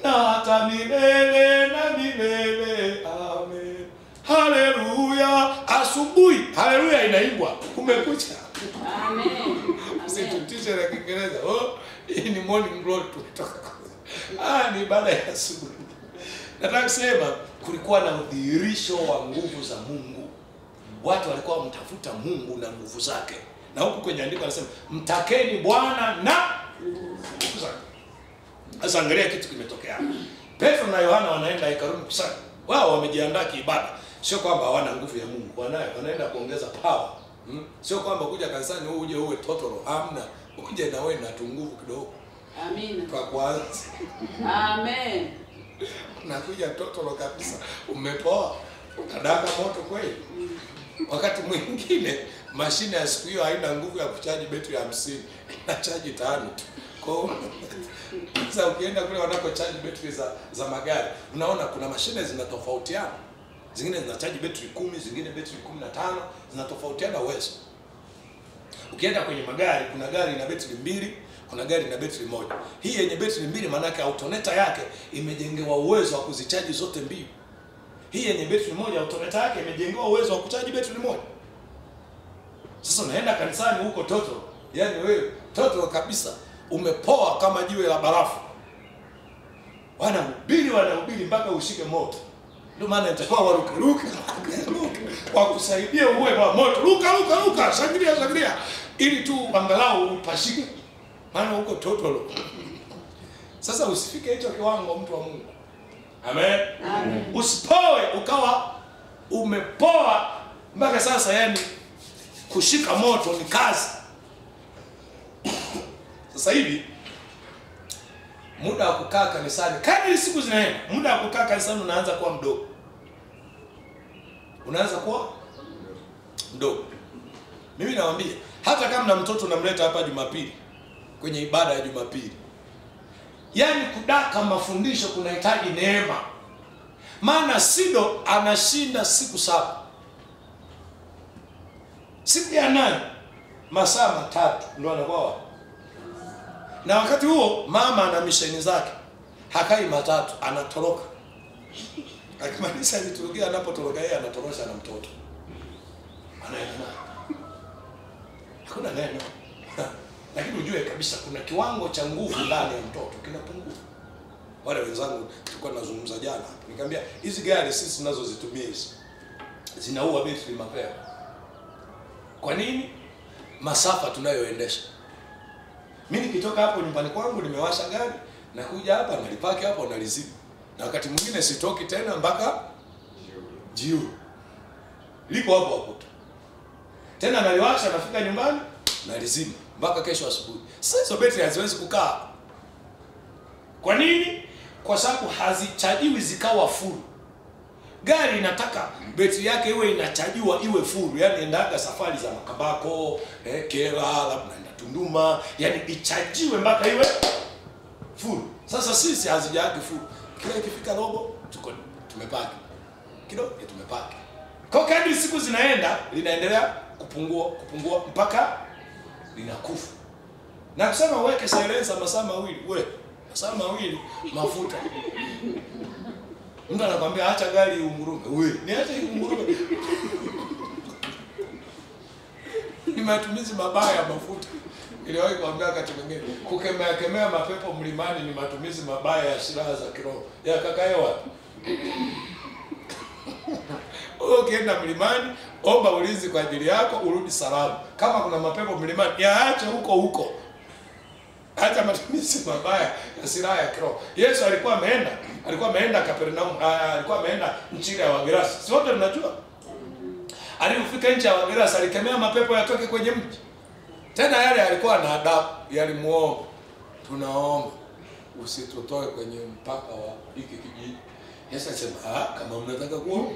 [SPEAKER 3] na hata milele na milele. Amen. Haleluya. Asubuhi haleluya inaimbwa. Kumekucha.
[SPEAKER 4] Amen.
[SPEAKER 3] Usitutishe na Kiingereza. Oh, hii ni morning glory kutoka. Ni baada ya asubuhi. Nataka kusema kulikuwa na udhihirisho wa nguvu za Mungu. Watu walikuwa wamtafuta Mungu na nguvu zake. Na huku kwenye andiko anasema mtakeni Bwana na nguvu zake. Sasa angalia kitu kimetokea. Petro na Yohana wanaenda hekaluni kusali. Wao wamejiandaa kiibada. Sio kwamba hawana nguvu ya Mungu. Wanaenda kuongeza power. Sio kwamba kuja kanisani uje uwe totoro. Hamna. Uje na wewe na nguvu kidogo.
[SPEAKER 4] Amina.
[SPEAKER 3] Kwa kwanza.
[SPEAKER 4] Amen.
[SPEAKER 3] Unakuja totoro kabisa. Umepoa. Unadaka moto kweli. Wakati mwingine mashine ya siku hiyo haina nguvu ya kuchaji betri ya 50. Inachaji 5 tu. Kwa hiyo sasa ukienda kule wanapochaji betri za magari, unaona kuna mashine zinatofautiana. Zingine zinachaji betri 10, zingine betri 15, zinatofautiana uwezo. Ukienda kwenye magari, kuna gari ina betri 2, kuna gari ina betri 1. Hii yenye betri 2 maana yake autoneta yake imejengewa uwezo wa kuzichaji zote mbili. Hii yenye betri 1 autoneta yake imejengewa uwezo wa kuchaji betri 1. Sasa unaenda kanisani huko toto, yani wewe toto kabisa, umepoa kama jiwe la barafu. Wanahubiri mpaka ushike moto. Ndio maana itakuwa waruke wakusaidia uwe wa moto. Ruka, shangilia ili tu angalau upashike. Maana huko totolo. Sasa usifike hicho kiwango mtu wa Mungu. Amen.
[SPEAKER 4] Amen.
[SPEAKER 3] Usipoe ukawa umepoa mpaka sasa, yani kushika moto ni kazi. Sasa hivi muda wa kukaa kanisani, kadri siku zinaenda, muda wa kukaa kanisani unaanza kuwa mdogo. Unaanza kuwa mdogo. Mimi nawaambia, hata kama na mtoto unamleta hapa Jumapili kwenye ibada ya Jumapili, yani kudaka mafundisho kunahitaji neema. Maana Sido anashinda siku 7. Siku ya 8 masaa 3 ndio anakuwa wapi? Na wakati huo mama ana misheni zake. Hakai 3, anatoroka. Akimaliza liturujia, anapotoroka yeye anatorosha na mtoto. Anaenda. Hakuna neno. Lakini ujue kabisa kuna kiwango cha nguvu ndani ya mtoto kinapungua. Wale wenzangu tulikuwa tunazungumza jana, nikamwambia hizi gari sisi tunazozitumia hizi zinaua betri mapema. Kwa nini? Masafa tunayoendesha. Mimi nikitoka hapo nyumbani kwangu nimewasha gari na kuja hapa nalipaki hapo nalizima. Na wakati mwingine sitoki tena mpaka jioni. Liko hapo hapo. Tena naliwasha nafika nyumbani nalizima mpaka kesho asubuhi. Sasa hizo betri haziwezi kukaa. Kwa nini? Kwa sababu hazichajiwi zikawa full. Gari inataka betri yake iwe inachajiwa iwe full, yani endaga safari za Makambako, Kela, labda na Tunduma, yani ichajiwe mpaka iwe full. Sasa sisi hazijaji full. Kila ikifika robo tumepaki. Kidogo tumepaki. Kwa kadri siku zinaenda linaendelea kupungua mpaka linakufa. Na kusema uweke silencer masaa 2, masaa 2 mafuta. Mtu anakuambia acha gari iungurume. Niache iungurume. Ni matumizi mabaya ya mafuta. Niliwahi kuambia wakati mwingine kukemea mapepo mlimani ni matumizi mabaya ya silaha za kiroho. Ya kakae wapi? Ukienda mlimani, omba ulinzi kwa ajili yako, urudi salama. Kama kuna mapepo mlimani, yaache huko. Acha matumizi mabaya ya silaha ya kiroho. Yesu alikuwa ameenda Kapernaum, alikuwa ameenda nchi ya Wagerasi. Si wote tunajua? Alipofika nchi ya Wagerasi alikemea mapepo yatoke kwenye mji. Tena yale alikuwa na adabu, yalimuomba, tunaomba usitutoe kwenye mpaka wa hiki kijiji. Yesu alisema, kama mnataka kuomba.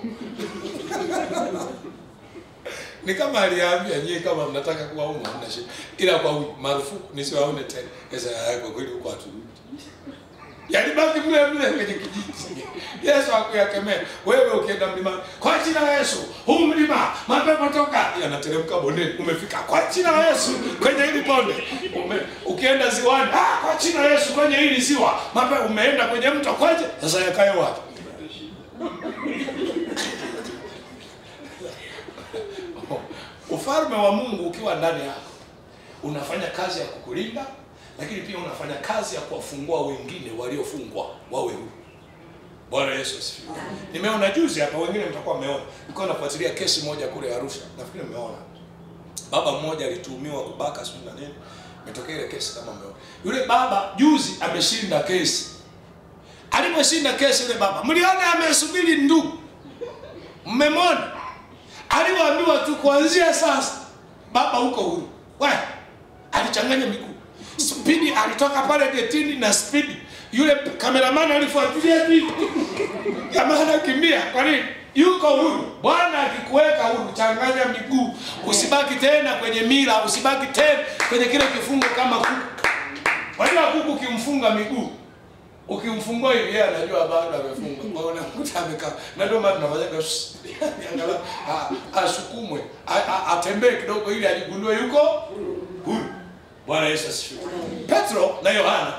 [SPEAKER 3] Ni kama aliambia nyinyi kama mnataka kuwa huko hamna shida. Ila kwa marufuku nisiwaone tena. Sasa kwa kweli huko haturudi. Yalibaki mle mle kwenye kijiji. Yesu akuyakemea. Wewe ukienda mlimani, kwa jina la Yesu, huu mlima mapepo toka. Yanateremka bondeni, umefika kwa jina la Yesu kwenye hili bonde. Ukienda ziwani, kwa jina la Yesu kwenye hili ziwa. Mapepo umeenda kwenye mto kwaje? Sasa yakae wapi? Ufalme wa Mungu ukiwa ndani yako, unafanya kazi ya kukulinda, lakini pia unafanya kazi ya kuwafungua wengine waliofungwa wawe huru. Bwana Yesu asifiwe. Nimeona juzi hapa, wengine mtakuwa mmeona. Nilikuwa nafuatilia kesi moja kule Arusha. Nafikiri mmeona. Baba mmoja alituhumiwa kubaka sio na nini. Imetokea ile kesi kama mmeona. Yule baba juzi ameshinda kesi. Aliposhinda kesi yule baba, mliona amesubiri ndugu. Mmemwona? Aliwaambiwa tu kuanzia sasa baba huko huru. Wewe alichanganya miguu. Spidi alitoka pale getini na spidi. Yule kameramani alifuatilia hivi. Jamaa anakimbia. Kwa nini? Yuko huru. Bwana akikuweka huru, changanya miguu. Usibaki tena kwenye mila, usibaki tena kwenye kile kifungo kama kuku. Wala kuku ukimfunga miguu, ukimfungua hivi yeye anajua bado amefungwa. Kwa hiyo unakuta amekaa. Na ndio maana tunafanya angalau asukumwe, atembee kidogo ili ajigundue yuko huru. Bwana Yesu asifiwe. Petro na Yohana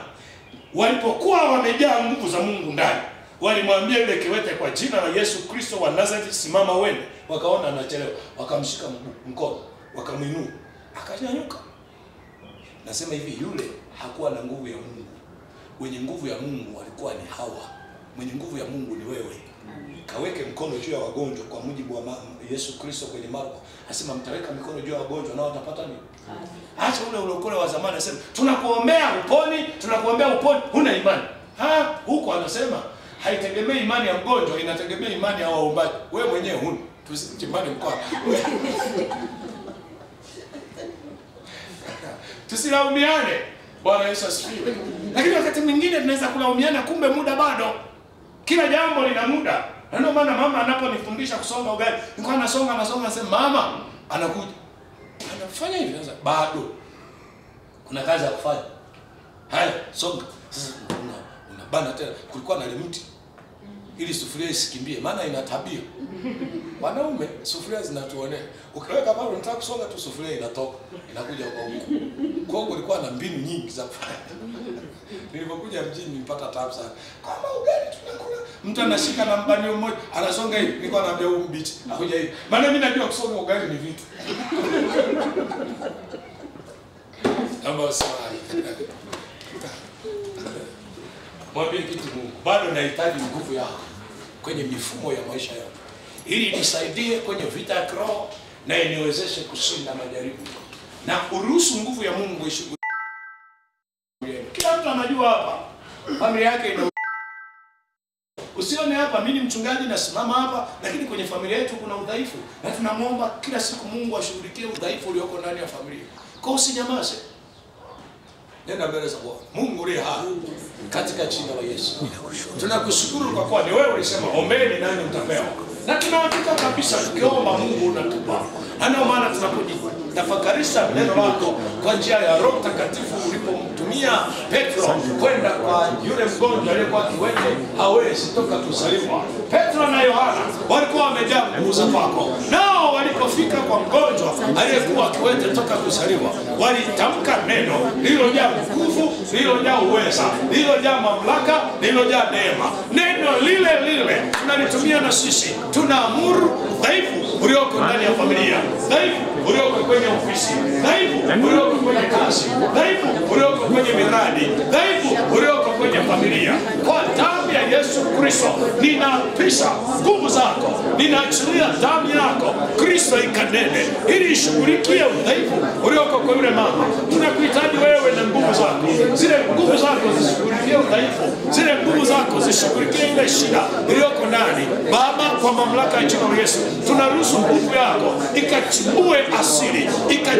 [SPEAKER 3] walipokuwa wamejaa nguvu za Mungu ndani, walimwambia yule kiwete, kwa jina la Yesu Kristo wa Nazareti, simama uende. Wakaona anachelewa, wakamshika mkono, wakamuinua, akanyanyuka. Nasema hivi, yule hakuwa na nguvu ya Mungu. Wenye nguvu ya Mungu walikuwa ni hawa. Mwenye nguvu ya Mungu ni wewe. Kaweke mkono juu ya wagonjwa kwa mujibu wa Yesu Kristo kwenye Marko. Anasema mtaweka mikono juu ya wagonjwa nao watapata nini? Acha ule ulokole wa zamani anasema tunakuombea uponi, tunakuombea uponi, huna imani. Huko anasema haitegemei imani ya mgonjwa, inategemea imani ya waombaji. Wewe mwenyewe huna. Tusitimane mkoa. Tusilaumiane. Bwana Yesu asifiwe. Lakini wakati mwingine tunaweza kulaumiana, kumbe muda bado. Kila jambo lina muda. Na ndio maana mama anaponifundisha kusonga ugali, nilikuwa nasonga nasema mama anakuja. Anafanya hivi sasa bado. Kuna kazi ya kufanya. Haya, songa. Sasa unabana tena. Kulikuwa na limiti. Ili sufuria isikimbie, maana ina tabia. Wanaume sufuria zinatuonea. Ukiweka pale unataka kusonga tu sufuria inatoka, inakuja kwa huko. Kwa hiyo kulikuwa na mbinu nyingi za kufanya. Nilipokuja mjini nilipata taabu sana. Kama ugali tunakula, mtu anashika na mbanio mmoja, anasonga hivi, nilikuwa naambia huyu mbichi, akuja hivi. Maana mimi najua kusonga ugali ni vitu. Kama swali. Mwambie kitu Mungu, bado nahitaji nguvu yako kwenye mifumo ya maisha yangu, ili nisaidie kwenye vita ya kiroho na iniwezeshe kushinda majaribu. Na uruhusu nguvu ya Mungu ishughulikie. Kila mtu anajua hapa familia yake ina. Usione hapa mimi mchungaji nasimama hapa, lakini kwenye familia yetu kuna udhaifu. Na tunamwomba kila siku Mungu ashughulikie udhaifu ulioko ndani ya familia. Kwa usinyamaze. Nenda mbele za Bwana. Mungu uliye hai, katika jina la Yesu. Tunakushukuru kwa kuwa ni wewe ulisema ombeni nanyi mtapewa. Na tunahakika kabisa tukiomba Mungu unatupa. Na ndio maana tunapotafakarisha neno lako kwa njia ya Roho Mtakatifu ulipomtumia Petro kwenda kwa yule mgonjwa aliyekuwa kiwete hawezi toka kuzaliwa. Petro na Yohana walikuwa wamejaa nguvu za kwako. Nao walipofika kwa mgonjwa aliyekuwa kiwete toka kuzaliwa, walitamka neno lililojaa nguvu, lililojaa uweza, lililojaa mamlaka, lililojaa neema. Neno lile lile tunalitumia na sisi. Tunaamuru dhaifu ulioko ndani ya familia, dhaifu ulioko kwenye ofisi, dhaifu ulioko kwenye kazi, dhaifu ulioko kwenye miradi, dhaifu ulioko kwenye familia, kwa damu ya Yesu Kristo ninapisha nguvu zako, ninaachilia damu yako Kristo ikanene ili ishughulikie udhaifu ulioko kwa yule mama. Tunakuhitaji wewe na nguvu zako, zile nguvu zako zishughulikie udhaifu, zile nguvu zako zishughulikie ile shida iliyoko ndani. Baba, kwa mamlaka ya jina la Yesu tunaruhusu nguvu yako ikachimbue asili,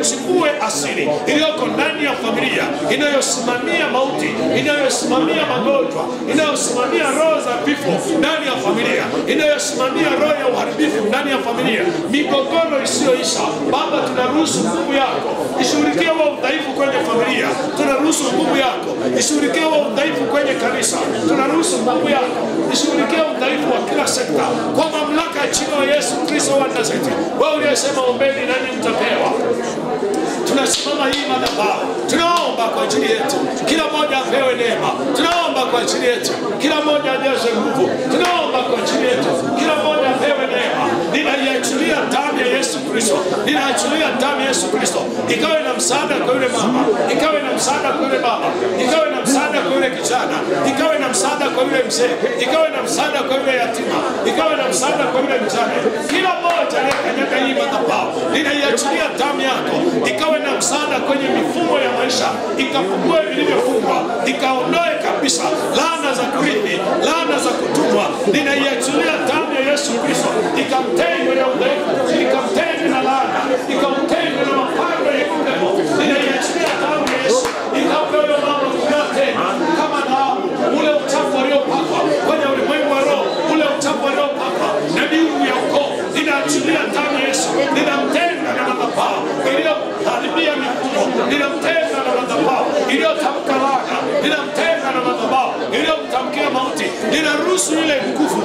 [SPEAKER 3] ikachimbue asili iliyoko ndani ya familia inayosimamia mauti, inayosimamia magonjwa, inayosimamia roho za vifo ndani ya familia, inayosimamia roho ya uharibifu ndani ya familia, migogoro isiyoisha. Baba, tunaruhusu nguvu yako ishughulikie wa udhaifu kwenye familia, tunaruhusu nguvu yako ishughulikie wa udhaifu kwenye kanisa, tunaruhusu nguvu yako ishughulikie udhaifu wa kila sekta kwa mamlaka ya jina la Yesu Kristo wa Nazareti. Wewe uliyesema ombeni nanyi mtapewa. Tunasimama hii madhabahu, tunaomba kwa ajili yetu, kila mmoja apewe neema. Tunaomba kwa ajili yetu, kila mmoja ajaze nguvu. Tunaomba kwa ajili yetu, kila mmoja apewe neema. Ninaiachilia damu ya Yesu Kristo, ninaachilia damu ya Yesu Kristo ikawe na msaada kwa yule mama, ikawe na msaada kwa yule baba, ikawe na msaada kwa yule kijana, ikawe na msaada kwa yule mzee, ikawe na msaada kwa yule yatima, ikawe na msaada kwa yule mjane. Kila mmoja anayekanyaga hii madhabahu, ninaiachilia damu yako ikawe na msaada kwenye mifumo ya maisha, ikafungue vilivyofungwa, ikaondoe kabisa laana za kurithi, laana za kutumwa. Ninaiachilia damu ya Yesu Kristo ikamtenge na udhaifu, ikamtenge na laana, ikamtenge na mapando ya kipepo. Ninaiachilia damu ya Yesu ikampe huyo mama kung'aa tena kama dhahabu. Ule uchafu aliopakwa kwenye ulimwengu wa roho, ule uchafu aliopakwa na miungu ya ukoo, ninaachilia damu ya Yesu, ninamtenga na madhabahu iliyoharibia mifumo, ninamtenga na madhabahu iliyotamka laana, ninamtenga na madhabahu iliyomtamkia mauti. Ninaruhusu ile nguvu,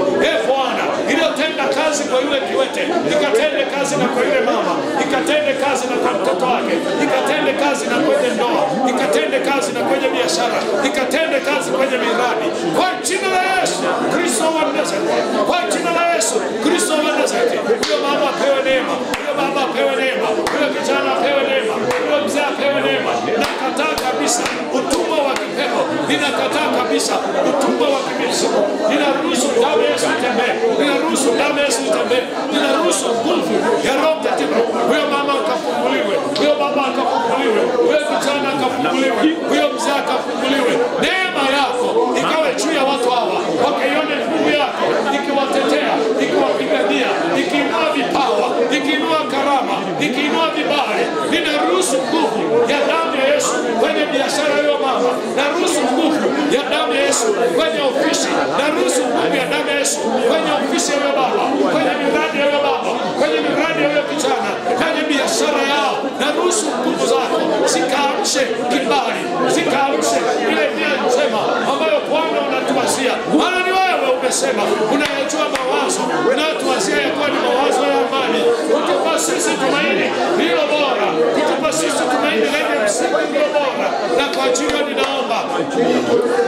[SPEAKER 3] Bwana, iliyotenda kazi kwa yule kiwete, ikatende kazi na kwa yule mama, ikatende kazi na kwa mtoto wake, ikatende kazi na kwenye ndoa, ikatende kazi na kwenye biashara, ikatende kazi kwenye miradi, kwa jina la Yesu Kristo wa Nazareti, kwa jina la Yesu Kristo wa Nazareti. Huyo mama apewe neema, huyo baba apewe neema, huyo kijana apewe neema, huyo mzee apewe neema. Nakataa kabisa utumwa wa kipepo, ninakataa kabisa utumwa wa kimizimu. Ninaruhusu damu ya Yesu itembee, ninaruhusu damu ya Yesu itembee, ninaruhusu nguvu ya Roho Mtakatifu. Huyo mama akafunguliwe, huyo baba akafunguliwe, huyo kijana akafunguliwe, huyo mzee akafunguliwe. Neema yako ikawe juu ya watu hawa, wakaione nguvu yako ikiwatetea, ikiwapigania, ikiinua vipawa, ikiinua karama, ikiinua vibali. Ninaruhusu nguvu ya damu ya Yesu kwenye biashara hiyo mama, naruhusu nguvu ya damu ya Yesu kwenye ofisi, naruhusu nguvu ya damu ya Yesu kwenye ofisi ya baba, kwenye miradi ya baba, kwenye miradi ya kijana, kwenye biashara yao. Naruhusu nguvu zako zikaamshe kibali, zikaamshe ile nia njema ambayo Bwana unatuwazia. Maana ni wewe umesema unayajua mawazo unayotuwazia yakuwa ni mawazo ya amani, kutupa sisi tumaini lilo bora, kutupa sisi tumaini lenye msingi ulio bora. Na kwa jina ninaomba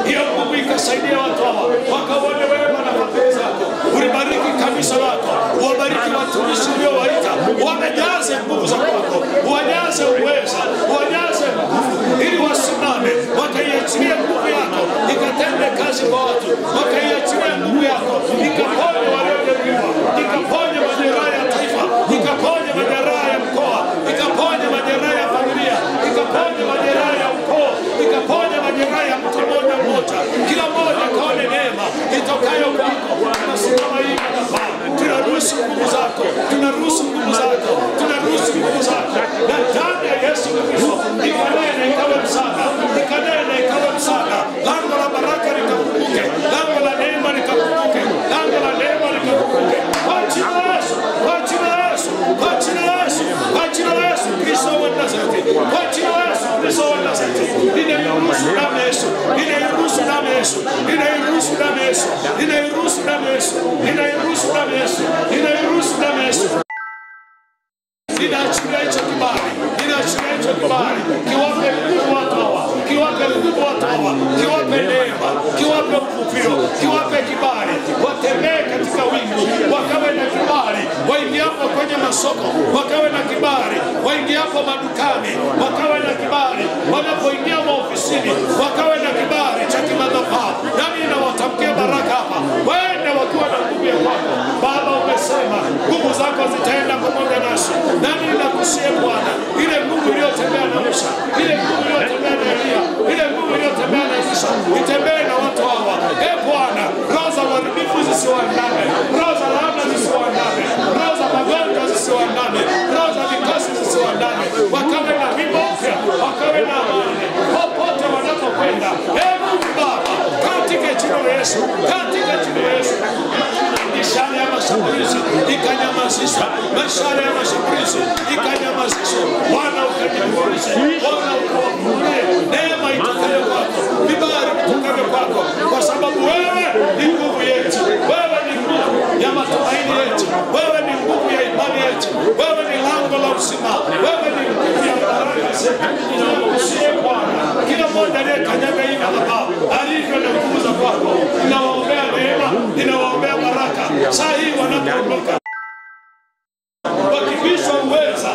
[SPEAKER 3] hiyo nguvu ikasaidia watu hawa wakaone wema na fadhili zako. Ulibariki kanisa lako, uwabariki watumishi uliowaita, wamejaze nguvu za kwako, wajaze uweza, wajaze nguvu ili wasimame, wakaiachilia nguvu yako ikatende kazi kwa watu, wakaiachilia nguvu yako ikaponye waliojeruhiwa, ikaponye majeraha ya taifa, ikaponye majeraha ya mkoa, ikaponye majeraha ya familia, ikaponye majeraha ya ukoo, ikaponye majeraha ya mtu mmoja mmoja. Kila mmoja kaone neema itokayo kwako. Tunasimama hii madhabahu, tunaruhusu nguvu zako, tunaruhusu nguvu zako, tunaruhusu nguvu zako, na damu ya Yesu Kristo ikanene ikawe msaada, ikanene ikawe msaada. Lango la baraka likafunguke, lango la neema likafunguke, lango la neema likafunguke kwa jina la Yesu, kwa jina la Yesu, kwa jina la Yesu, kwa jina la Yesu Kristo wa Nazareti, kwa jina la Yesu Kristo wa Nazareti. Ninairuhusu damu ya Yesu, ninairuhusu damu ya Yesu, ninairuhusu damu ya Yesu, ninairuhusu damu ya Yesu, ninairuhusu damu ya Yesu, ninairuhusu damu ya Yesu. Ninaachilia hicho kibali, ninaachilia hicho kibali, kiwape nguvu watu hawa, kiwape nguvu watu hawa, kiwape neema, kiwape uvuvio, kiwape kibali, watembee katika wingu, wakawe na kibali, waingiapo kwenye masoko, wakawe na kibali, waingiapo madukani, wakawe na kibali, wanapoingia maofisini, wakawe na kibali cha kimadhabahu. Nami ninawatamkia baraka hapa, waende wakiwa na nguvu ya kwako. Baba, umesema nguvu zako zitaenda pamoja nasi. Nami ninakusihi Bwana, ile nguvu iliyotembea na Musa, ile nguvu iliyotembea na Elia, ile nguvu iliyotembea na Isa, itembee na watu hawa. Bwana, roho za uharibifu zisiwaandame, roho za laana zisiwaandame, roho za magonjwa zisiwaandame, roho za vikasi zisiwaandame. wakawe na wimbo mpya, wakawe na amani popote wanapokwenda. Mungu Baba, katika jina la Yesu, katika jina la Yesu, mishale ya mashambulizi ikanyamazishwa, mishale ya mashambulizi ikanyamazishwa. Bwana ukajifunze, Bwana ukawafungulie neema itokayo kwako, vibali vitokayo kwako, kwa sababu wewe ni nguvu yetu, wewe ni nguvu ya matumaini yetu, wewe ni nguvu ya imani yetu, wewe ni lango la uzima, wewe ni nguvu ya baraka zetu. Ninakusihi Bwana, kila mmoja aliyekanyaga hii madhabahu alivyo na nguvu za kwako, ninawaombea neema, ninawaombea baraka. Saa hii wanapoondoka wakivishwa uweza,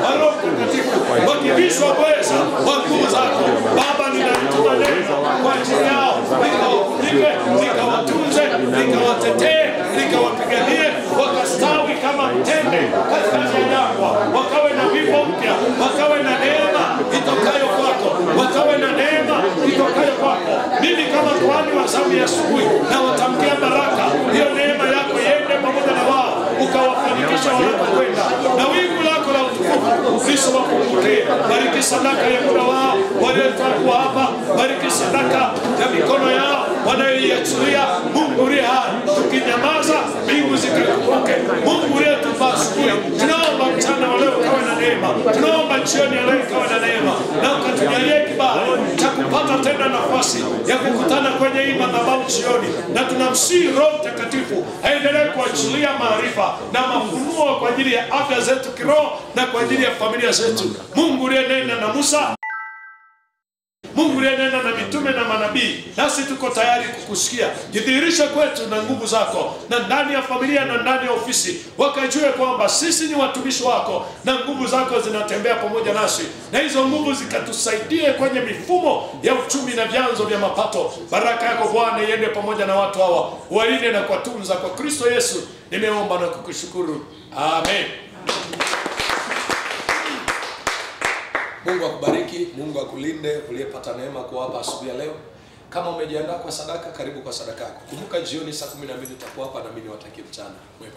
[SPEAKER 3] wa Roho Mtakatifu, wakivishwa uweza wa nguvu zako Baba, ninaituma neno kwa ajili yao, nikawafunike, nikawatunze, nikawatetee, nikawapiganie, wakastawi kama mtende katikati ya jangwa, wakawe na wimbo mpya, wakawe na neema itokayo kwako, wakawe na neema itokayo kwako. Mimi kama kuhani wa zamu ya asubuhi na watamkia baraka, hiyo neema yako iende pamoja na wao, ukawafanikisha wanapokwenda, na wingu lako la utukufu Kristo wakumbuke. Bariki sadaka ya muda wao waliotoa hapa, bariki sadaka ya mikono yao wanayoiachilia. Mungu uliye hai, tukinyamaza mbingu zikakumbuke. Mungu uliyetupa asubuhi, tunaomba mchana wa leo kawe na neema, tunaomba jioni ya leo kawe na neema, na ukatujalie kibali cha kupata tena nafasi ya kukutana kwenye hii madhabahu jioni, na tunamsihi Roho Mtakatifu aendelee kuachilia maarifa na mafunuo kwa ajili ya afya zetu kiroho na kwa ajili ya familia zetu. Mungu uliyenena na Musa, Mungu uliyenena na mitume na manabii, nasi tuko tayari kukusikia. Jidhihirishe kwetu na nguvu zako, na ndani ya familia na ndani ya ofisi, wakajue kwamba sisi ni watumishi wako na nguvu zako zinatembea pamoja nasi, na hizo nguvu zikatusaidie kwenye mifumo ya uchumi na vyanzo vya mapato. Baraka yako Bwana iende pamoja na watu hawa, walinde na kuwatunza. Kwa Kristo Yesu nimeomba na kukushukuru, amen.
[SPEAKER 1] Mungu akubariki, Mungu akulinde uliyepata neema kwa hapa asubuhi ya leo. Kama umejiandaa kwa sadaka, karibu kwa sadaka yako. Kumbuka jioni saa 12 tutakuwa hapa, na mimi niwatakie mchana mwema.